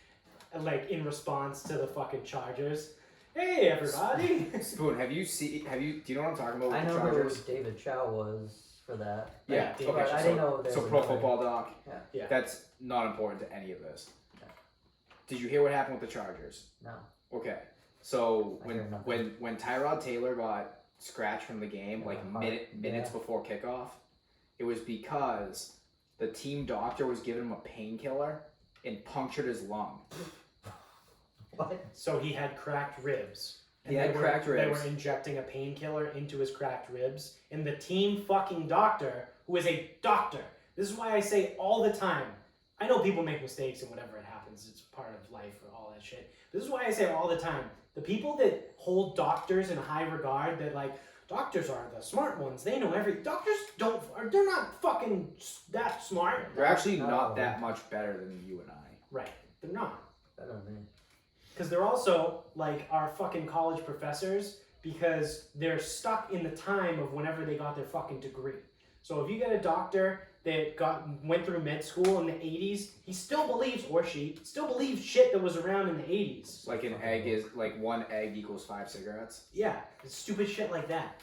like in response to the fucking Chargers. Hey, everybody! Spoon, do you know what I'm talking about with I the know who Chargers? David Chow was for that. Yeah, David- okay, But I so, didn't know there's so Pro another- Football Doc. Yeah. That's not important to any of this. Yeah. Did you hear what happened with the Chargers? No. Okay, so I hear when Tyrod Taylor got scratched from the game, Yeah, like the heart. minutes Yeah. before kickoff, it was because the team doctor was giving him a painkiller and punctured his lung. What? So he had cracked ribs. He had cracked They ribs. were injecting a painkiller into his cracked ribs. And the team fucking doctor, who is a doctor, this is why I say all the time, I know people make mistakes and whatever it happens, it's part of life or all that shit. This is why I say all the time, the people that hold doctors in high regard, that like, doctors are the smart ones, they know doctors they're not fucking that smart. They're actually No. not that much better than you and I. Right, they're not. Better than me. Because they're also like our fucking college professors, because they're stuck in the time of whenever they got their fucking degree. So if you get a doctor that went through med school in the 80s, he still believes, or she still believes shit that was around in the 80s. Like an egg is like 1 egg equals 5 cigarettes. Yeah, it's stupid shit like that.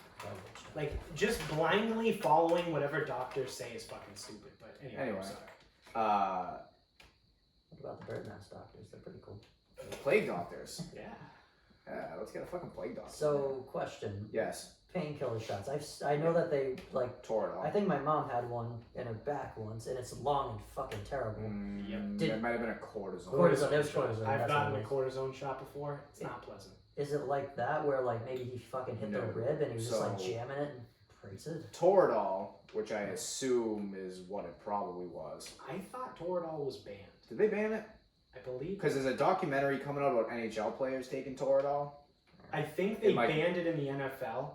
Like just blindly following whatever doctors say is fucking stupid. But anyway. I'm sorry. What about the Birdmass doctors? They're pretty cool. Plague doctors. Yeah. Yeah, let's get a fucking plague doctor. So, question. Yes, Painkiller shots. I know that they, like, Toradol. I think my mom had one in her back once, and it's long and fucking terrible. Yep. There might have been a cortisone. Cortisone, there's cortisone. I've that's gotten what a it cortisone shot before. It's not pleasant. is. Is it like that, where, like, maybe he fucking hit the No. rib and he was just, like, So- jamming it and praise it? Toradol, which I assume is what it probably was. I thought Toradol was banned. Did they ban it? I believe. Because there's a documentary coming out about NHL players taking Toradol. I think they It might- banned it in the NFL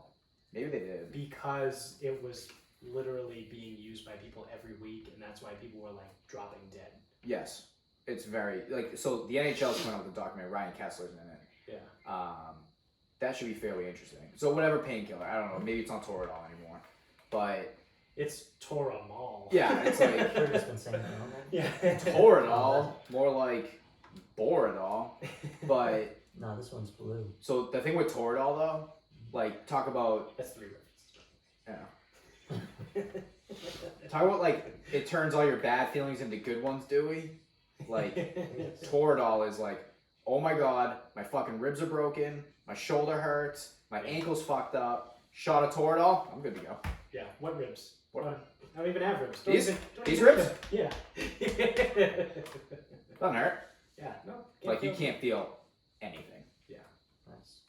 Maybe they did. because it was literally being used by people every week, and that's why people were like dropping dead. Yes, it's very like so. The NHL's coming out with a documentary. Ryan Kessler's in it. Yeah. That should be fairly interesting. So whatever painkiller, I don't know. Maybe it's not Toradol anymore, but It's Toramol. yeah, it's like They've just been saying that all night. Yeah. Toradol, more like Boradol. But No, this one's blue. so the thing with Toradol though, like talk about That's 3 references. talk about like it turns all your bad feelings into good ones, Dewey. Like Toradol is like, oh my god, my fucking ribs are broken, my shoulder hurts, my ankle's fucked up. Shot of Toradol, I'm good to go. Yeah. What ribs? What? I don't even have ribs. These- don't these even- ribs? Yeah. Doesn't hurt. Yeah. No. Like you feel- can't feel anything. Nice.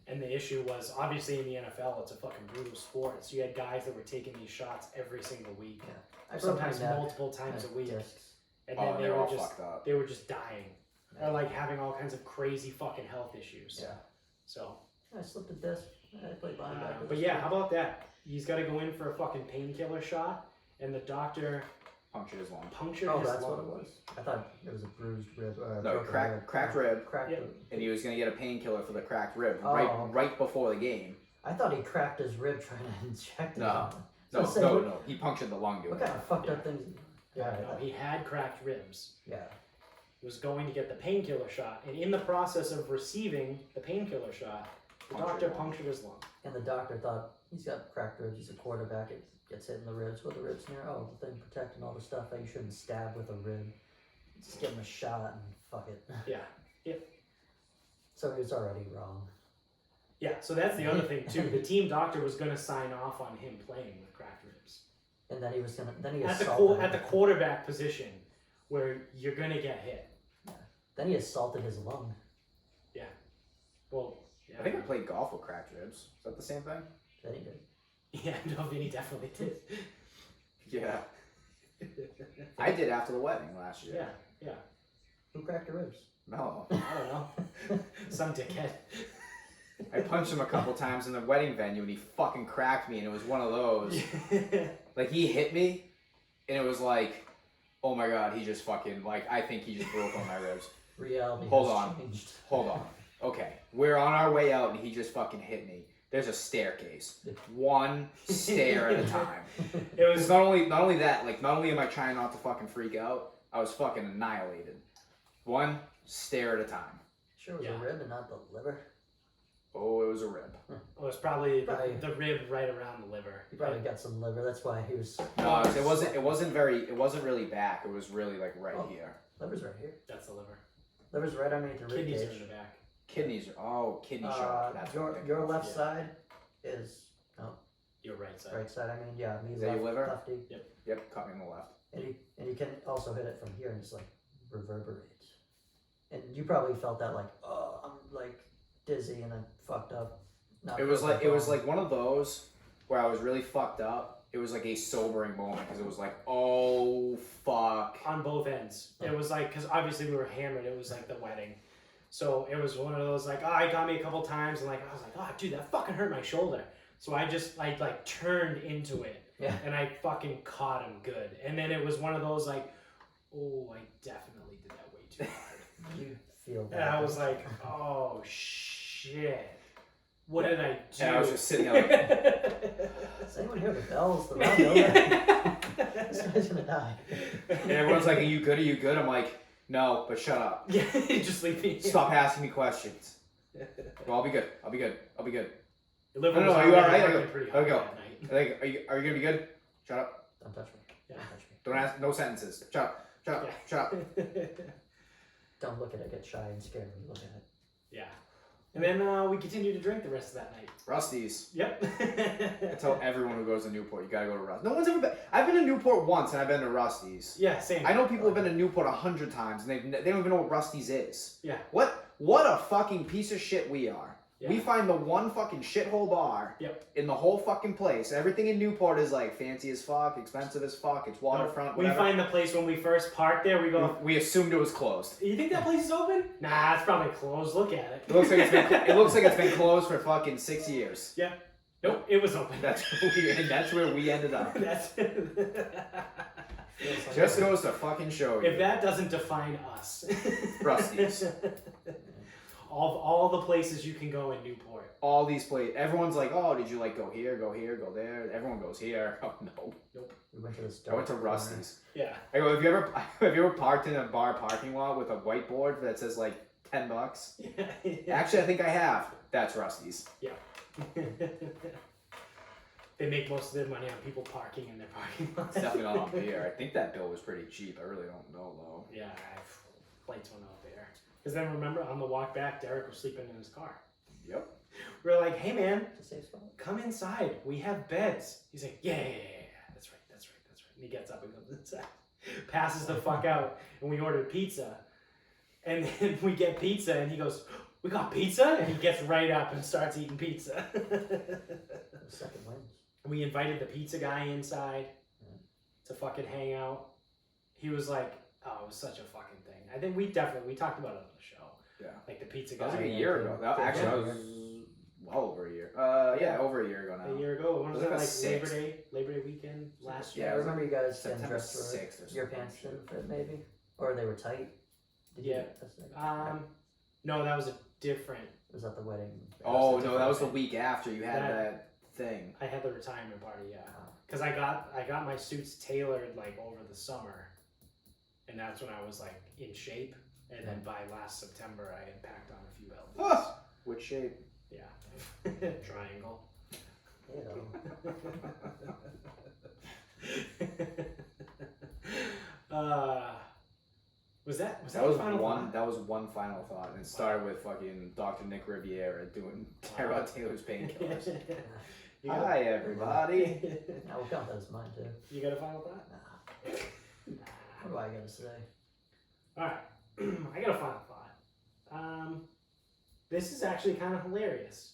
And the issue was obviously in the NFL, it's a fucking brutal sport. So you had guys that were taking these shots every single week, I broke my sometimes neck, multiple times a my week, discs. and Oh, then they they're were all just fucked up. they were just dying, or like having all kinds of crazy fucking health issues. Yeah. So, I slipped a disc. I played linebacker. but yeah, how about that? He's got to go in for a fucking painkiller shot, and the doctor Punctured his lung. punctured Oh, his that's lung. what it was. I thought it was a bruised rib. No, broken cracked rib, Cracked Yeah. rib. and he was gonna get a painkiller for the cracked rib Oh, okay. right before the game. I thought he cracked his rib trying to inject it. No. So No, say, no, what, no. He punctured the lung doing What kind it. of fucked up Yeah. things? Yeah, No, he had cracked ribs. yeah. He was going to get the painkiller shot, and in the process of receiving the painkiller shot, the Punctured doctor lung. punctured his lung. And the doctor thought he's got cracked ribs. He's a quarterback. It gets hit in the ribs. Well, the ribs near. Oh, the thing protecting all the stuff that you shouldn't stab with a rib. Just give him a shot and fuck it. Yeah. So he was already wrong. Yeah, so that's the other thing too. The team doctor was going to sign off on him playing with cracked ribs And then he was gonna. Then he at the assaulted. at the quarterback position, where you're going to get hit. Then he assaulted his lung. Well, yeah, I think I played golf with cracked ribs. Is that the same thing? Then he did. yeah, no, Vinny definitely did. Yeah. I did after the wedding last year. Yeah. Who cracked your ribs? No. I don't know. Some dickhead. I punched him a couple times in the wedding venue and he fucking cracked me and it was one of those. Like he hit me and it was like, oh my god, he just fucking, like, I think he just broke on my ribs. Reality Hold has on. changed. Hold on. Okay. We're on our way out and he just fucking hit me. There's a staircase. One stair at a time. It It's was not only that, like, not only am I trying not to fucking freak out, I was fucking annihilated. One stair at a time. Sure, it was Yeah. a rib and not the liver. Oh, it was a rib. probably Probably- the rib right around the liver. He probably got some liver. That's why he was. No, it wasn't really back. It was really like right Oh. here. Liver's right here. That's the liver. Liver's right underneath the rib Kidneys are cage. in the back. Kidneys are kidney shot. That's what I'm thinking Your of. left Yeah. side is Your right side. right side. I mean, yeah, me Is that left, your liver? lefty, Yep, cut me on the left. and you can also hit it from here and just like reverberate. And you probably felt that like, oh, I'm like dizzy and I fucked up. Not It was perfect like wrong. one of those where I was really fucked up. It was like a sobering moment because it was like, oh fuck. On both ends. It was like, because obviously we were hammered. It was like the wedding. So it was one of those like, oh, it got me a couple times. And like, I was like, oh, dude, that fucking hurt my shoulder. So I just like turned into it. Yeah. And I fucking caught him good. And then it was one of those like, oh, I definitely did that way too hard. You feel that. And I was like, oh shit. What did I do? And I was just sitting there like, Does anyone hear the bells? The round over? This guy's gonna die. and everyone's like, are you good? Are you good? I'm like, no, but shut up. Yeah, just leave me. Stop asking me questions. Well, I'll be good. I'll be good. I'll be good. Your liver No, was are you already alright? working pretty There we hard go. that night. I think, are you gonna be good? Shut up. Don't touch me. Yeah. Don't touch me. Don't ask. No sentences. Shut up. Shut up. Yeah. Shut up. Don't look at it. Get shy and scared when you look at it. Yeah. And then we continued to drink the rest of that night. Rusty's. Yep. I tell everyone who goes to Newport, you gotta go to Rusty's. No one's ever been. I've been to Newport once, and I've been to Rusty's. Yeah, same. I know people have been to Newport 100 times, and they don't even know what Rusty's is. Yeah. What a fucking piece of shit we are. Yeah. We find the one fucking shithole bar in the whole fucking place. Everything in Newport is like fancy as fuck, expensive as fuck, it's waterfront, We whatever. find the place when we first parked there. We go, We assumed it was closed. you think that place is open? Nah, it's probably closed. Look at it. It looks like it's been closed for fucking 6 years. Nope, it was open. That's where we ended up. That's Feels like Just goes to fucking show you. if that doesn't define us. Rusty's. all the places you can go in Newport. All these places. Everyone's like, oh, did you like go here, go there? Everyone goes here. Oh no. We went to this I went to dark corner. Rusty's. Yeah. I go, have you ever parked in a bar parking lot with a whiteboard that says like $10? Actually, I think I have. That's Rusty's. They make most of their money on people parking in their parking lots. It's definitely not on beer. I think that bill was pretty cheap. I really don't know though. Yeah, flights went up there. Because then remember, on the walk back, Derek was sleeping in his car. Yep. We were like, hey man, It's a safe spot. come inside. We have beds. He's like, yeah. That's right. And he gets up and goes inside. Passes the fuck out. And we ordered pizza. And then we get pizza and he goes, we got pizza? And he gets right up and starts eating pizza. The second wins. We invited the pizza guy inside to fucking hang out. He was like, oh, it was such a fucking thing. I think we talked about it on the show. Yeah. Like the pizza That was guy. like a year ago. Actually, that was well over a year. Yeah, over a year ago now. A year ago. When was It that? was Like like Labor Day weekend last Yeah, year. I remember you guys getting September dressed for 6th or your something. pants didn't fit, maybe, or they were tight. Did Yeah. You get this No, that was a different. was that the wedding? Oh That was no, that was the different. week after you had that thing. I had the retirement party, yeah. Because I got my suits tailored like over the summer, and that's when I was like in shape. And then by last September, I had packed on a few lbs. Ah, which shape? Yeah, triangle. You know. Was that That was your final one. thought? That was one final thought, and it started with fucking Dr. Nick Riviera doing Tyrod Taylor's painkillers. You got, Hi everybody. I will count that as mine too. you got a final thought? Nah. What do I gotta say? All right, I got a final thought. This is actually kind of hilarious.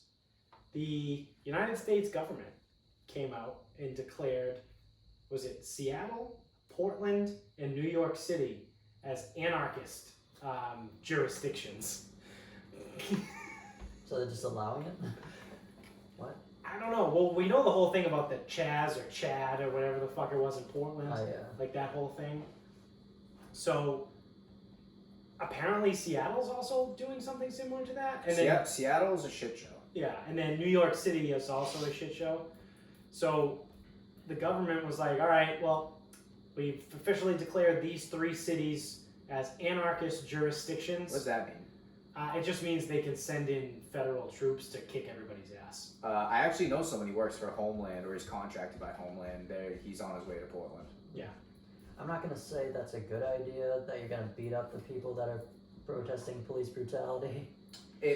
The United States government came out and declared, was it Seattle, Portland, and New York City as anarchist jurisdictions. So they're just allowing it? What? I don't know. Well, we know the whole thing about the Chaz or Chad or whatever the fuck it was in Portland. Oh yeah. Like that whole thing. So apparently Seattle's also doing something similar to that. And then, Seattle's a shit show. yeah, and then New York City is also a shit show. So the government was like, all right, well, we've officially declared these 3 cities as anarchist jurisdictions. What does that mean? It just means they can send in federal troops to kick everybody's ass. I actually know someone who works for Homeland, or is contracted by Homeland. He's on his way to Portland. I'm not gonna say that's a good idea that you're gonna beat up the people that are protesting police brutality.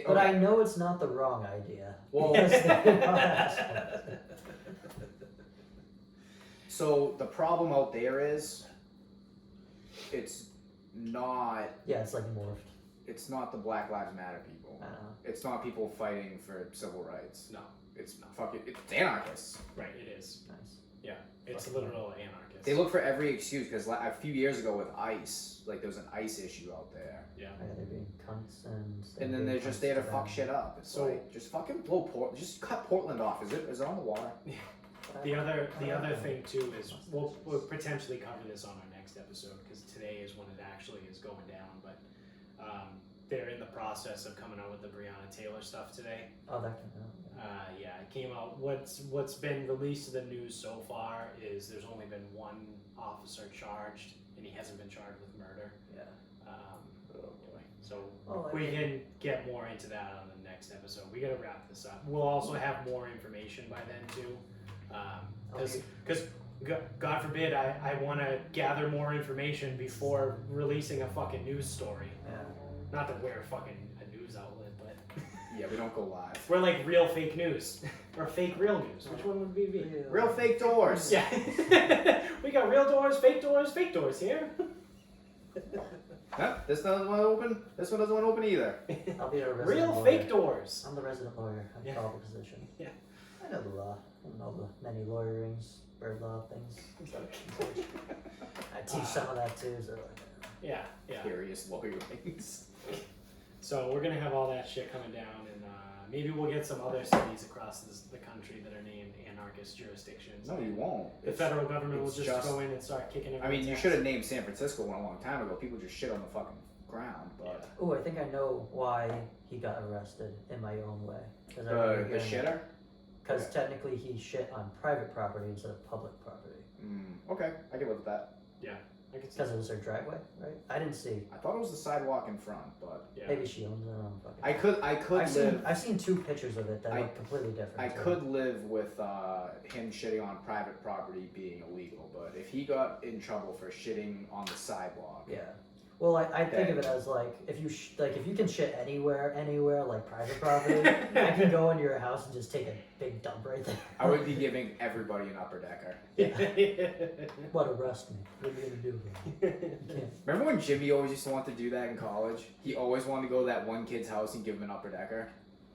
But I know it's not the wrong idea. Well, Because they are assholes. so the problem out there is, it's not. Yeah, it's like morphed. It's not the Black Lives Matter people. I know. It's not people fighting for civil rights. No, It's fucking. It's anarchists. right, it is. Nice. It's Fucking literal anarchist. They look for every excuse because a few years ago with ICE, like there was an ICE issue out there, Yeah. They're being cunts and and then they're just there to fuck shit up. It's So- like just fucking blow just cut Portland off. Is it on the water? The other thing too is we'll potentially cover this on our next episode because today is when it actually is going down. But they're in the process of coming out with the Breonna Taylor stuff today. Oh, that can happen. Yeah, it came out. What's been released to the news so far is there's only been one officer charged, and he hasn't been charged with murder. Yeah. So Well, I we mean- can get more into that on the next episode. We gotta wrap this up. We'll also have more information by then too, because God forbid I want to gather more information before releasing a fucking news story. Yeah. Not that we're fucking a news outlet, but Yeah, we don't go live. we're like real fake news or fake real news. Which one would we be? Real fake doors. Yeah, we got real doors, fake doors here. Huh? This doesn't want to open. This one doesn't want to open either. I'll be a resident Real lawyer. fake doors. I'm the resident lawyer. I Yeah. call the position. Yeah. I know the law. I know the many lawyerings, bird law things. I teach some of that too. So Yeah. Curious lawyerings. So we're gonna have all that shit coming down, and maybe we'll get some other cities across the country that are named anarchist jurisdictions. No, you won't. The federal government will it's just go in and start kicking it. I mean, you should have named San Francisco one a long time ago. People just shit on the fucking ground, but oh, I think I know why he got arrested in my own way. the shitter. Because Okay. technically he shit on private property instead of public property. Okay, I can live with that. I could see. Because it was her driveway, right? I didn't see. I thought it was the sidewalk in front, but Yeah. Maybe she owns it. I don't fucking I could I've live. seen, I've seen 2 pictures of it that I- look completely different. I too. could live with him shitting on private property being illegal, but if he got in trouble for shitting on the sidewalk, Yeah. Well, I think Okay. of it as like if you if you can shit anywhere like private property, I can go into your house and just take a big dump right there. I would be giving everybody an upper decker. What, arrest me? What are you gonna do? You can't. Remember when Jimmy always used to want to do that in college? He always wanted to go to that one kid's house and give him an upper decker.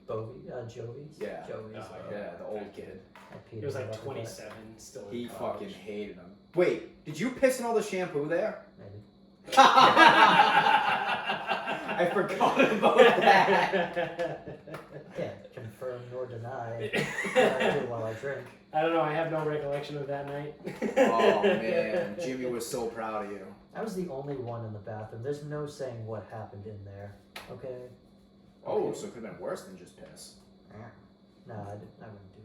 Jovies? Yeah. Jovies. Oh, Yeah, the old kid. I peed It was in like the bucket. 27 still in He college. fucking hated him. Wait, did you piss in all the shampoo there? Maybe. I forgot about that. I can't confirm nor deny what I do while I drink. I don't know. I have no recollection of that night. Oh man, Jimmy was so proud of you. I was the only one in the bathroom. There's no saying what happened in there. Okay? Oh, so it could have been worse than just piss. No, I wouldn't do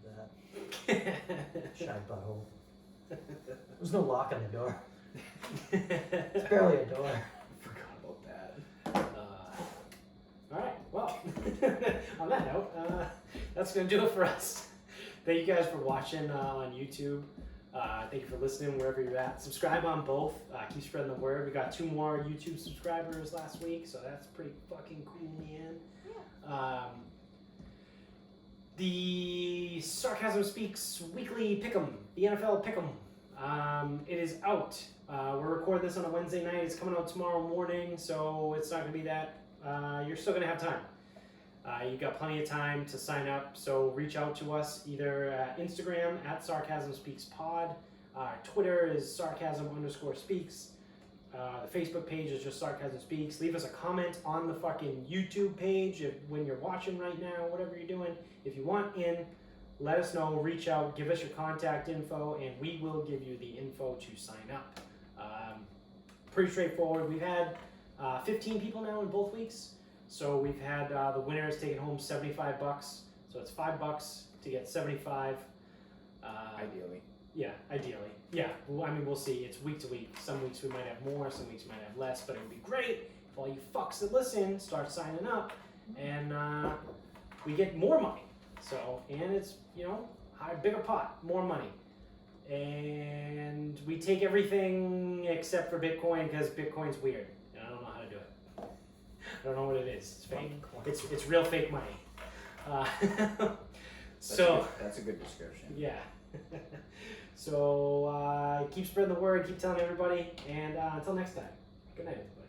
that. Shy butthole. There's no lock on the door. It's barely a door. Forgot about that. Alright, well, on that note, that's going to do it for us. Thank you guys for watching on YouTube. Thank you for listening wherever you're at. Subscribe on both. Keep spreading the word. We got 2 more YouTube subscribers last week, so that's pretty fucking cool, man. Yeah. The Sarcasm Speaks Weekly Pick'em, the NFL Pick'em. It is out. We're recording this on a Wednesday night. It's coming out tomorrow morning, so it's not going to be that. You're still going to have time. You've got plenty of time to sign up, so reach out to us either Instagram at Sarcasm Speaks Pod. Twitter is Sarcasm_Speaks. The Facebook page is just Sarcasm Speaks. Leave us a comment on the fucking YouTube page when you're watching right now, whatever you're doing. If you want in, let us know, reach out, give us your contact info, and we will give you the info to sign up. Pretty straightforward. We've had 15 people now in both weeks. So we've had the winners taking home $75. So it's $5 to get 75. Ideally. Yeah, ideally. Yeah, well, I mean, we'll see. It's week to week. Some weeks we might have more, some weeks we might have less, but it would be great if all you fucks that listen start signing up and we get more money. So, and it's, bigger pot, more money. And we take everything except for Bitcoin because Bitcoin's weird. And I don't know how to do it. I don't know what it is. It's fake. It's real fake money. That's a good description. Yeah. So keep spreading the word, keep telling everybody, and until next time, good night, everybody.